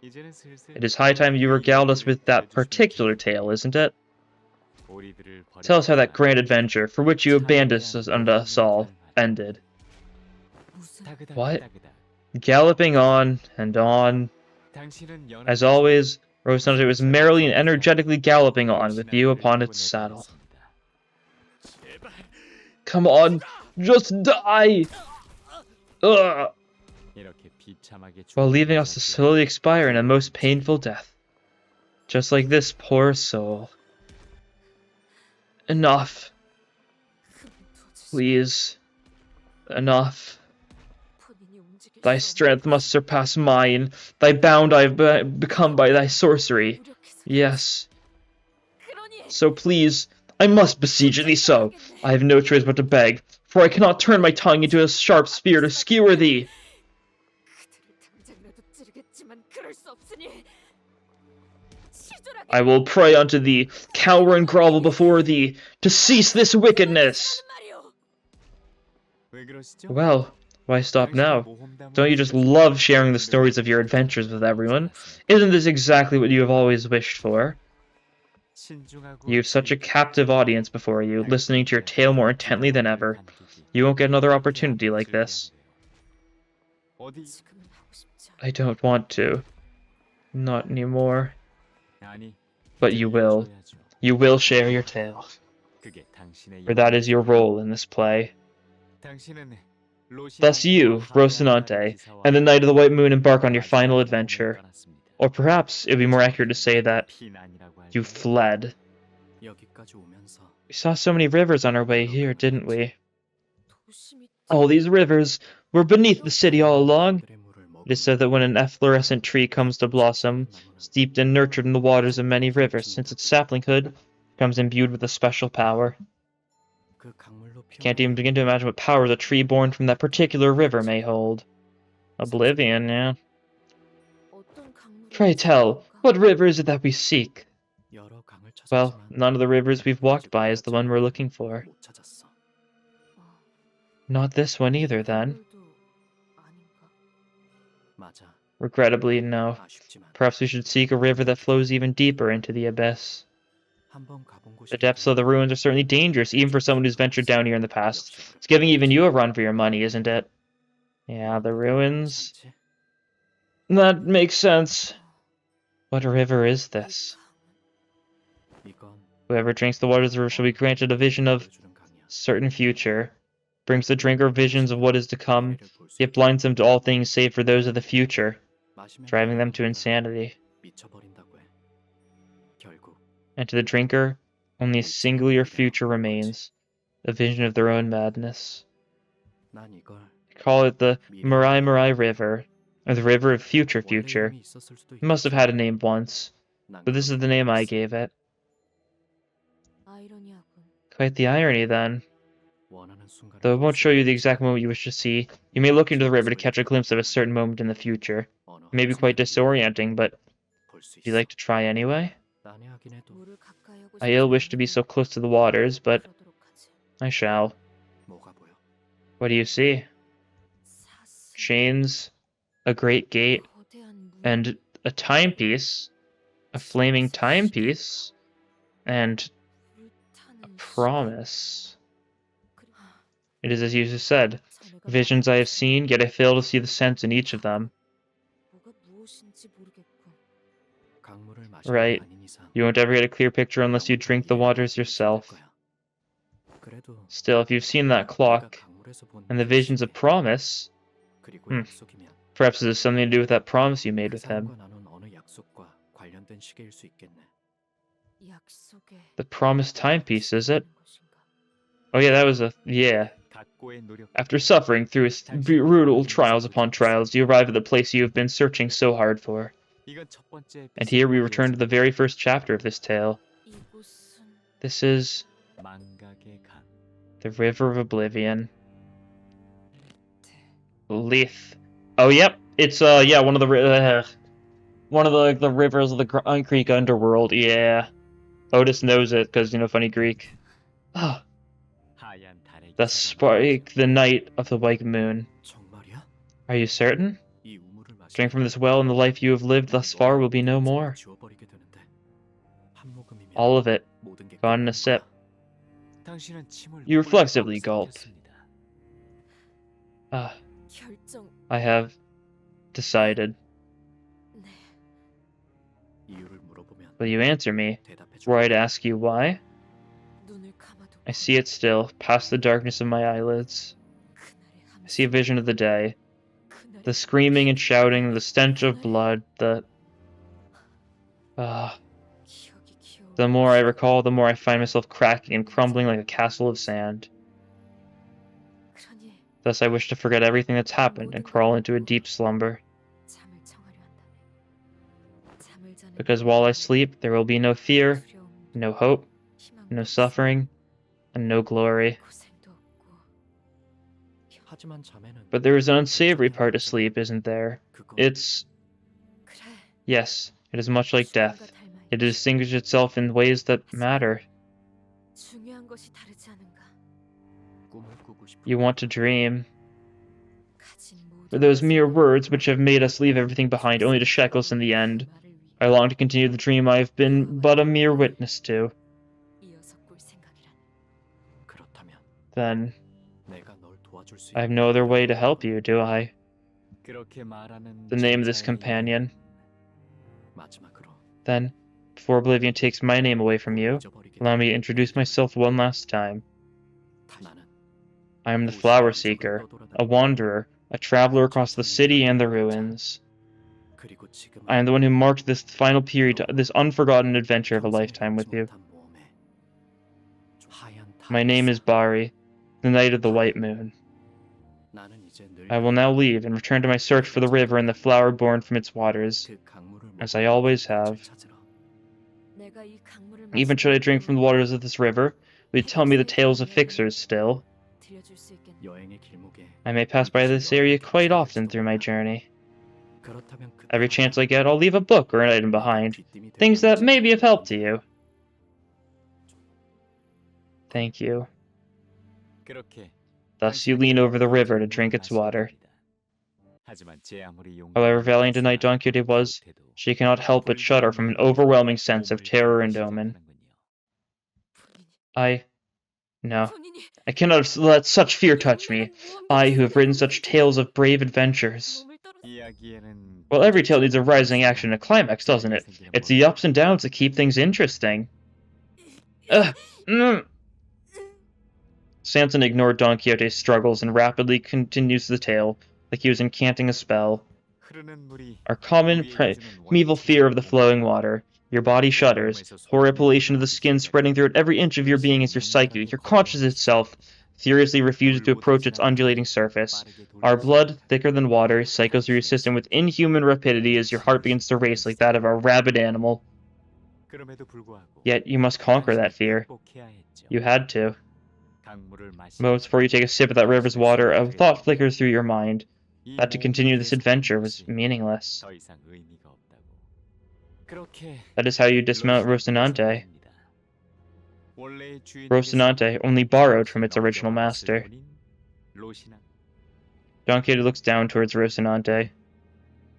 It is high time you regaled us with that particular tale, isn't it? Tell us how that grand adventure, for which you abandoned us all, ended. What? Galloping on and on. As always, Rosinante was merrily and energetically galloping on with you upon its saddle. Come on, just die! Ugh! While leaving us to slowly expire in a most painful death. Just like this poor soul. Enough. Please. Enough. Thy strength must surpass mine. Thy bound I have become by thy sorcery. Yes. So please, I must besiege thee so. I have no choice but to beg, for I cannot turn my tongue into a sharp spear to skewer thee. I will pray unto thee, cower and grovel before thee, to cease this wickedness. Well, why stop now? Don't you just love sharing the stories of your adventures with everyone? Isn't this exactly what you have always wished for? You have such a captive audience before you, listening to your tale more intently than ever. You won't get another opportunity like this. I don't want to. Not anymore. But you will. You will share your tale. For that is your role in this play. Thus you, Rocinante, and the Knight of the White Moon embark on your final adventure. Or perhaps it would be more accurate to say that you fled. 여기까지 오면서 We saw so many rivers on our way here, didn't we? 도시 밑에 All these rivers were beneath the city all along. 그들의 물을 It is said that when an efflorescent tree comes to blossom, steeped and nurtured in the waters of many rivers, since its saplinghood becomes imbued with a special power. 그 강물로 I can't even begin to imagine what power the tree born from that particular river may hold. Oblivion, yeah. 어떤 강물을 Pray tell, 찾는 what 건가? river is it that we seek? 여러 강을 Well, 찾았지만 none of the rivers we've walked by is the one we're looking for. 못 찾았어. 어, Not this one either, then. 강물도 아닌가? 맞아. Regrettably, no. 아쉽지만 Perhaps we should seek a river that flows even deeper into the abyss. 한번 가본 곳이 The depths of the ruins are certainly dangerous, even for someone who's ventured down here in the past. It's giving even you a run for your money, isn't it? Yeah, the ruins. That makes sense. What river is this? 이건 Whoever drinks the waters of the river shall be granted a vision of 보여주는 강이야. certain future. Brings the drinker visions of what is to come, 미래를 볼 수 yet 있게 blinds them to all things save for those of the future, 마시면 driving them to 그냥 insanity. 미쳐버린다고 해. 결국 And to the drinker, only a singular future remains, a vision of their own madness. 난 이걸 Call it the Murai Murai River, or the River of Future 원래 Future. 이름이 있었을 수도 It must have had a name once, 난 but this is the name I gave it. 아이러니하군. Quite the irony, then. 원하는 순간을 Though it won't 볼 show 수 you the 있는 exact moment you wish to see, you may look into the river to catch a glimpse of a certain moment in the future. 어느 It may be quite 한순간이든 disorienting, but 볼 수 would you 있어. like to try anyway? 난해하긴 해도 물을 가까이 하고 I ill 싶지 wish to be 않은데 so close to the waters, but 그러도록 하지. I shall. 뭐가 보여? What do you see? 사슴, Chains, a great gate, 거대한 문, and a timepiece, a flaming timepiece, and a 불타는 promise. 그- It is as you said, 자네가 visions I have 말한 seen, yet I fail to see the sense in each of them. 뭐가 무엇인지 모르겠군. 강물을 마시는 Right. 게 아닌 이상 You won't ever get a clear picture unless you drink the waters yourself. 그래도 Still, if you've seen that 네가 clock, 강물에서 본 and the visions of 약속이, promise, 그리고 Hmm. 약속이면 perhaps it has something to do with that promise you made 그 with him. 사람과 나눈 어느 약속과 관련된 시계일 수 있겠네. 약속의 The promised timepiece, is it? 것인가? Oh yeah, that was yeah. After suffering through brutal trials upon trials, you arrive at the place you have been searching so hard for. And here we return to the very first chapter of this tale. 이곳은 This is the River of Oblivion. Lith. Oh, yep. It's yeah, one of the like the rivers of the Greek underworld. Yeah. Otis knows it because funny Greek. Ah, the spike, the night of the white moon. 정말이야? Are you certain? 이 우물을 마시면 Drink from this well, and the life you have lived thus far will be no more. 지워버리게 되는데 한 모금이면 All of it, 모든 게 gone in a 끝나는 sip. 거야. You reflexively gulp. Ah, 결정. I have decided. 네. 이유를 물어보면 Will you answer me? 대답해 줄 Were I to 거야. ask you why? 눈을 감아도 I see it still, past the darkness of my eyelids. 그날의 I see a vision of the day. 그날의 The screaming and shouting, the stench of blood, the... 기억이 기억. The more I recall, the more I find myself cracking and crumbling like a castle of sand. 그러니 Thus I wish to forget everything that's happened and crawl into a deep slumber. 잠을 청하려 한다네. 잠을 자는 Because while I sleep, there will be no fear, 두려움, no hope, 희망도 no 없어. suffering, and no glory. 고생도 없고 하지만 잠에는 But there is an unsavory part to sleep, isn't there? 그거 It's... 그래. Yes, it is much like death. 죽음과 닮아 It distinguishes itself in ways that matter. 중요한 것이 다르지 않은가? 꿈을 꾸고 싶어. You want to dream. 가진 For 모든 those mere 것을 words which have made us leave everything behind, only to shackle us in the end. 그 말을 위해 I long to continue the dream I have been but a mere witness to. 이어서 꿀 생각이라네. 그렇다면 Then, 내가 널 도와줄 수 I have no other way to help you, do I? 있는 The name of this companion. 마지막으로 Then, before Oblivion takes my name away from you, 잊어버리게 allow me to introduce myself one last time. 나는 I am the Flower Seeker, a wanderer, a traveler across the city and the ruins. I am the one who marked this final period, this unforgotten adventure of a lifetime with you. My name is Bari, the Knight of the White Moon. I will now leave and return to my search for the river and the flower born from its waters, as I always have. Even should I drink from the waters of this river, will you tell me the tales of fixers still? I may pass by this area quite often through my journey. Every chance I get, I'll leave a book or an item behind, things that may be of help to you. Thank you. Thus you lean over the river to drink its water. However valiant a knight Don Quixote was, she cannot help but shudder from an overwhelming sense of terror and omen. No. I cannot let such fear touch me, I who have written such tales of brave adventures. Well, every tale needs a rising action and a climax, doesn't it? It's the ups and downs that keep things interesting. Samson ignored Don Quixote's struggles and rapidly continues the tale, like he was incanting a spell. Our common primeval fear of the flowing water. Your body shudders, horripilation of the skin spreading throughout every inch of your being as your psyche, your conscious itself, furiously refuses to approach its undulating surface. Our blood, thicker than water, cycles through your system with inhuman rapidity as your heart begins to race like that of a rabid animal. Yet you must conquer that fear. You had to. Moments before you take a sip of that river's water, a thought flickers through your mind. That to continue this adventure was meaningless. That is how you dismount Rocinante. Rocinante, only borrowed from its original master. Don Quixote looks down towards Rocinante.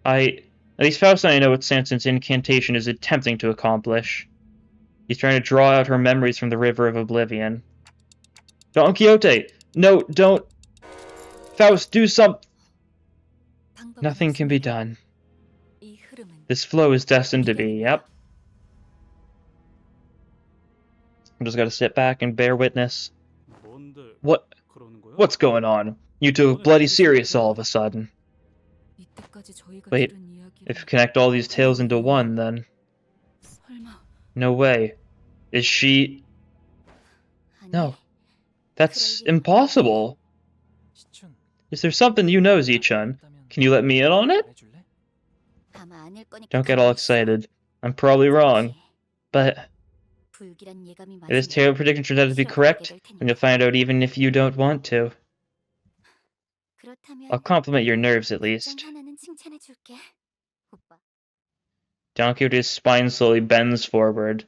At least Faust and I know what Samson's incantation is attempting to accomplish. He's trying to draw out her memories from the River of Oblivion. Don Quixote! No, don't! Faust, do something! Nothing can be done. This flow is destined to be, yep. I'm just gotta sit back and bear witness. What's going on? You two are bloody serious all of a sudden. Wait, if you connect all these tales into one, then... No way. Is she... No. That's impossible. Is there something you know, Zichun? Can you let me in on it? Don't get all excited. I'm probably wrong. But... if this terrible prediction turns out to be correct, then you'll find out even if you don't want to. I'll compliment your nerves at least. Don Quixote's spine slowly bends forward.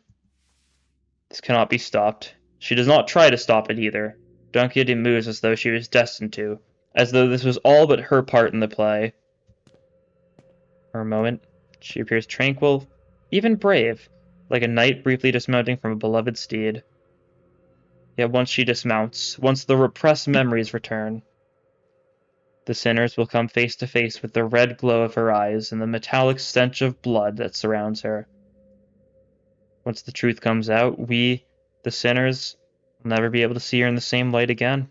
This cannot be stopped. She does not try to stop it either. Don Quixote moves as though she was destined to, as though this was all but her part in the play. For a moment, she appears tranquil, even brave, like a knight briefly dismounting from a beloved steed. Yet once she dismounts, once the repressed memories return, the sinners will come face to face with the red glow of her eyes and the metallic stench of blood that surrounds her. Once the truth comes out, we, the sinners, will never be able to see her in the same light again.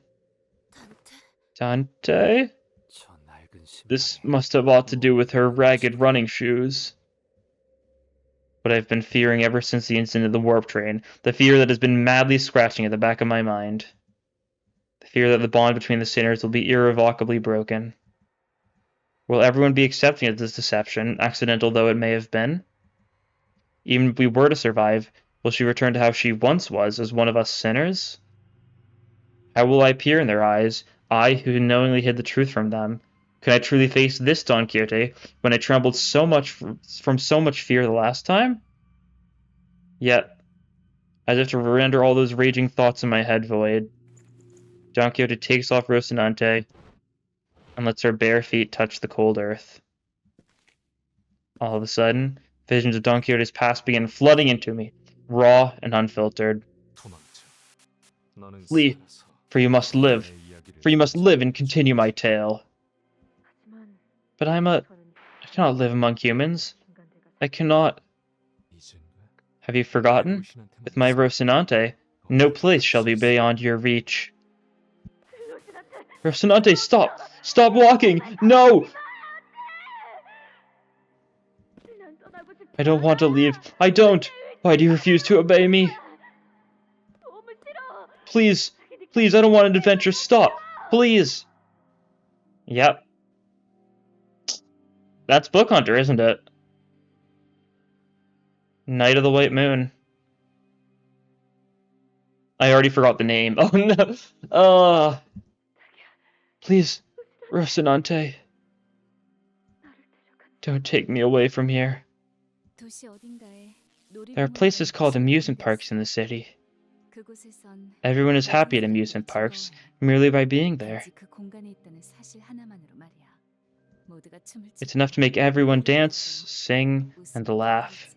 Dante? This must have aught to do with her ragged running shoes. What I've been fearing ever since the incident of the warp train, the fear that has been madly scratching at the back of my mind. The fear that the bond between the sinners will be irrevocably broken. Will everyone be accepting of this deception, accidental though it may have been? Even if we were to survive, will she return to how she once was, as one of us sinners? How will I appear in their eyes, I who knowingly hid the truth from them? Can I truly face this Don Quixote when I trembled so much from so much fear the last time? Yet, as if to render all those raging thoughts in my head void, Don Quixote takes off Rocinante and lets her bare feet touch the cold earth. All of a sudden, visions of Don Quixote's past begin flooding into me, raw and unfiltered. Flee, for you must live. For you must live and continue my tale. But I cannot live among humans. I cannot... Have you forgotten? With my Rocinante, no place shall be beyond your reach. Rocinante, stop! Stop walking! No! I don't want to leave. I don't! Why do you refuse to obey me? Please, please, I don't want an adventure. Stop! Please! Yep. That's Book Hunter, isn't it? Night of the White Moon. I already forgot the name. Oh no! Please, Rocinante. Don't take me away from here. 도시 어딘가에 There are 놀이동원과 places called amusement 시설이 parks in 있어. the city. 그곳에선 Everyone is happy at 모든 amusement 사람들이 parks 즐거워해. merely by being there. 단지 그 공간에 있다는 사실 하나만으로 말이야. 모두가 춤을 It's 추고 enough to make everyone 노래를 dance, 부르고 sing, and 웃음을 laugh. 터뜨리지.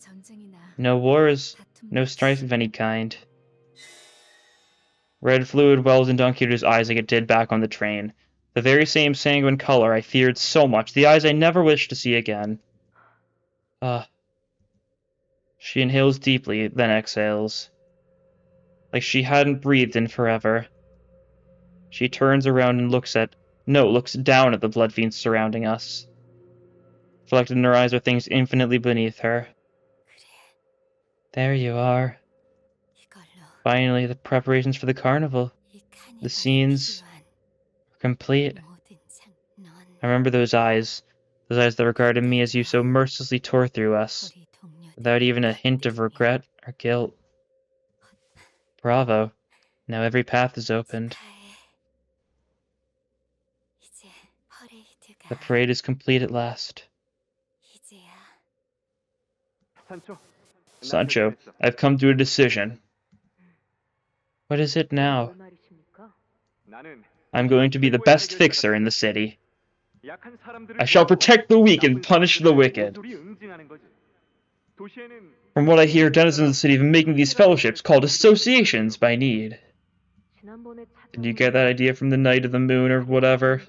전쟁이나 No wars, 다툼 no strife 없이. of any kind. Red fluid welled in Don Quixote's eyes like it did back on the train. The very same sanguine color I feared so much, the eyes I never wished to see again. She inhales deeply, then exhales. Like she hadn't breathed in forever. She turns around and looks down at the blood fiends surrounding us. Reflected in her eyes are things infinitely beneath her. There you are. 이걸로 Finally, the preparations for the carnival. 이 The 카니발에 scenes 필요한 are complete. 모든 넌 I remember those eyes that regarded me as you so mercilessly tore through us, 우리 동료들 without even a hint of regret or guilt. Bravo. Now every path is opened. 축하해. 이제 퍼레이드가 The parade is complete at last. 이제야. Sancho, I've come to a decision. What is it now? I'm going to be the best fixer in the city. I shall protect the weak and punish the wicked. From what I hear, denizens of the city have been making these fellowships called associations by need. Did you get that idea from the Night of the Moon or whatever?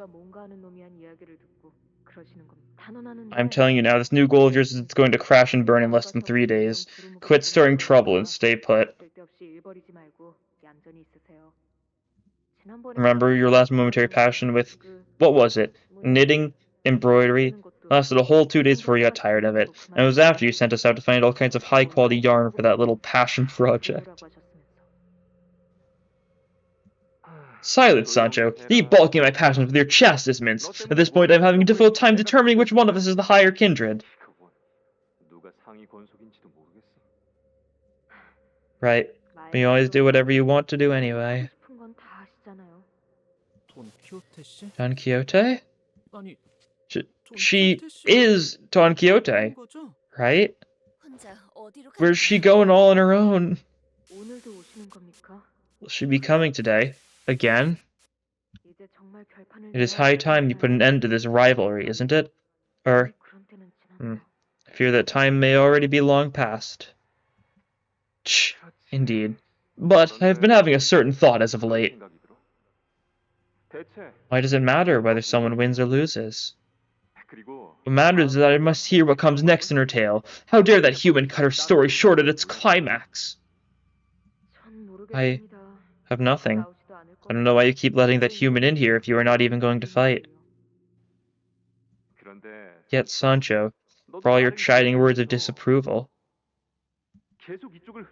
I'm telling you now, this new goal of yours is going to crash and burn in less than 3 days. Quit stirring trouble and stay put. Remember your last momentary passion with, what was it? Knitting? Embroidery? Lasted a whole 2 days before you got tired of it. And it was after you sent us out to find all kinds of high-quality yarn for that little passion project. Silence, Sancho. You keep balking my passions with your chastisements. At this point, I'm having a difficult time determining which one of us is the higher kindred. Right. But you always do whatever you want to do anyway. 돈 키호테 씨? Don Quixote? 아니, She is Don Quixote, 거죠? right? 혼자 어디로 Where's she going all on her own? Will she be coming today? Again? It is high time you put an end to this rivalry, isn't it? I fear that time may already be long past. Indeed. But I have been having a certain thought as of late. Why does it matter whether someone wins or loses? What matters is that I must hear what comes next in her tale. How dare that human cut her story short at its climax? I have nothing. I don't know why you keep letting that human in here if you are not even going to fight. Yet, Sancho, for all your chiding words of disapproval,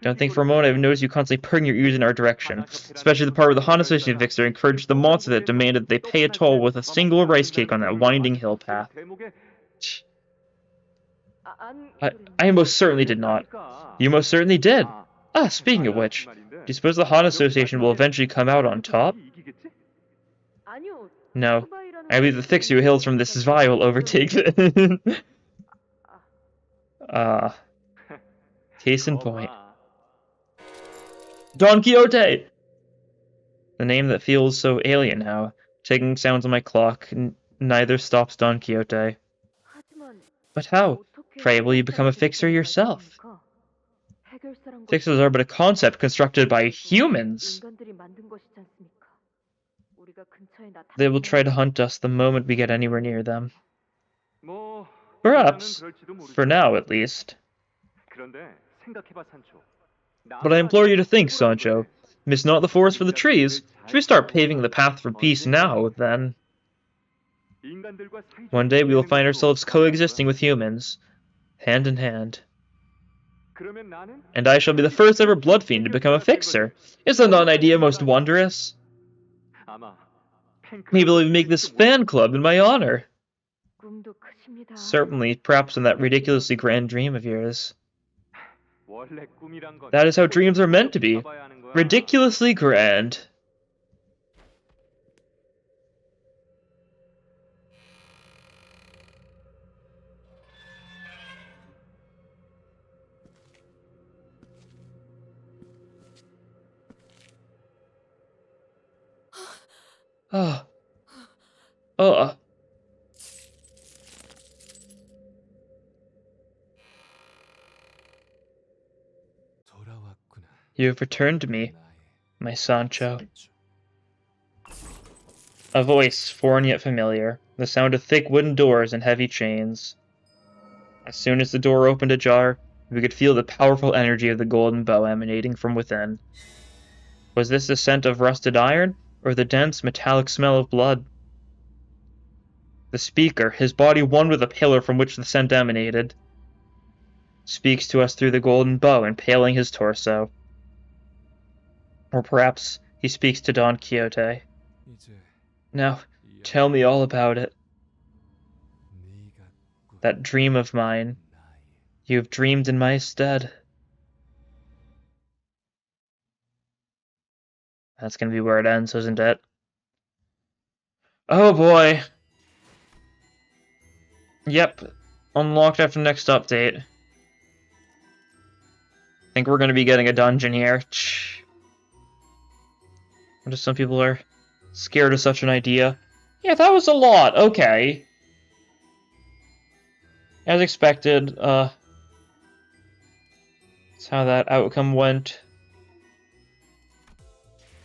don't think for a moment I've noticed you constantly perking your ears in our direction, especially the part where the Han Association Fixer encouraged the monster that demanded they pay a toll with a single rice cake on that winding hill path. I most certainly did not. You most certainly did. Speaking of which, do you suppose the Han Association will eventually come out on top? No. I believe the Fixer who hails from this Zvi will overtake them. Case in point. Don Quixote! The name that feels so alien now. Ticking sounds on my clock, neither stops Don Quixote. But how? Pray, will you become a fixer yourself? Fixers are but a concept constructed by humans. They will try to hunt us the moment we get anywhere near them. Perhaps. For now, at least. But I implore you to think, Sancho. Miss not the forest for the trees. Should we start paving the path for peace now, then? One day we will find ourselves coexisting with humans. hand in hand. 그러면 나는 And I shall be the first ever blood fiend to become a fixer. Is that not an idea most wondrous? 아마 Maybe they'll even make this fan club in my honor. 꿈도 크십니다. Certainly, perhaps in that ridiculously grand dream of yours. 원래 꿈이란 건 That is how dreams are meant to be. 잡아야 하는 거야. Ridiculously grand. Oh. Oh. 돌아왔구나. You have returned to me, 나의 my Sancho. 선주. A voice, foreign yet familiar, the sound of thick wooden doors and heavy chains. As soon as the door opened ajar, we could feel the powerful energy of the golden bow emanating from within. Was this the scent of rusted iron, or the dense, metallic smell of blood? The speaker, his body one with the pillar from which the scent emanated, speaks to us through the golden bow impaling his torso. Or perhaps he speaks to Don Quixote. 이제 Now, 이 tell me all about it. 네가 꾼 That dream of mine. 나의 You have dreamed in my stead. That's gonna be where it ends, isn't it? Oh boy. Yep. Unlocked after next update. Think we're gonna be getting a dungeon here. What if some people are scared of such an idea? Yeah, that was a lot. Okay. As expected, that's how that outcome went.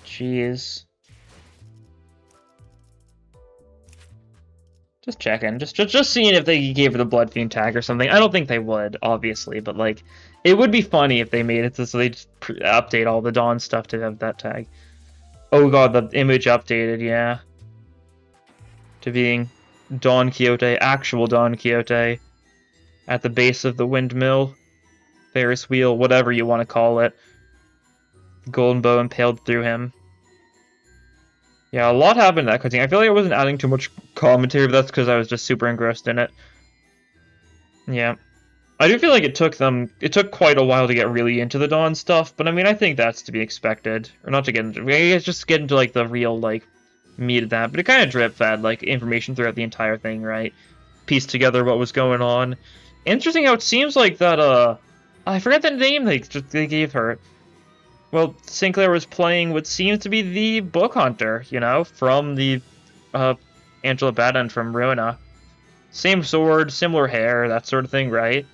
Jeez. Just checking. Just seeing if they gave her the Blood Fiend tag or something. I don't think they would, obviously, but, like, it would be funny if they made it so they just update all the Dawn stuff to have that tag. Oh god, the image updated, yeah. To being Don Quixote, actual Don Quixote, at the base of the windmill, Ferris wheel, whatever you want to call it. Golden bow impaled through him. Yeah, a lot happened in that cutscene. I feel like I wasn't adding too much commentary, but that's because I was just super engrossed in it. Yeah. I do feel like it took quite a while to get really into the Dawn stuff, but I mean, I think that's to be expected. Or not to get into, I guess just get into, like, the real, like, meat of that. But it kind of drip-fed, like, information throughout the entire thing, right? Pieced together what was going on. Interesting how it seems like that, I forgot the name they gave her. Well, Sinclair was playing what seems to be the Book Hunter, you know, from the, Angela Baden from Ruina. Same sword, similar hair, that sort of thing, right?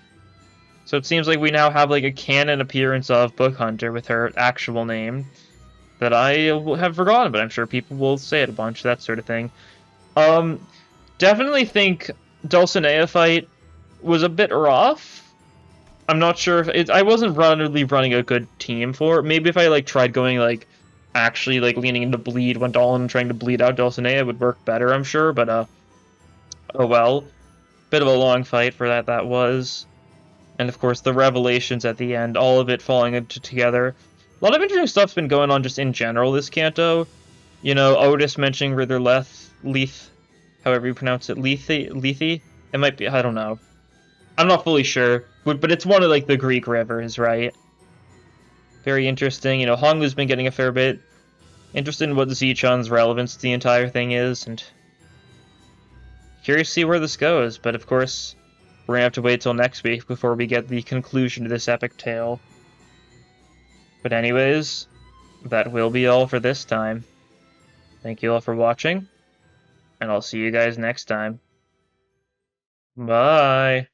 So it seems like we now have, like, a canon appearance of Book Hunter with her actual name that I have forgotten, but I'm sure people will say it a bunch, that sort of thing. Definitely think Dulcinea fight was a bit rough. I'm not sure if I wasn't really running a good team for it. Maybe if I, like, tried going, like, actually, like, leaning into bleed when Dolan and trying to bleed out Dulcinea would work better, I'm sure, but, oh well. Bit of a long fight for that was. And, of course, the revelations at the end, all of it falling together. A lot of interesting stuff's been going on just in general this Canto. You know, Otis mentioning River Leith, however you pronounce it, Lethe? It might be, I don't know. I'm not fully sure, but it's one of, like, the Greek rivers, right? Very interesting. You know, Hongu's been getting a fair bit interested in what Zichun's relevance to the entire thing is, and curious to see where this goes, but of course, we're gonna have to wait till next week before we get the conclusion to this epic tale. But anyways, that will be all for this time. Thank you all for watching, and I'll see you guys next time. Bye!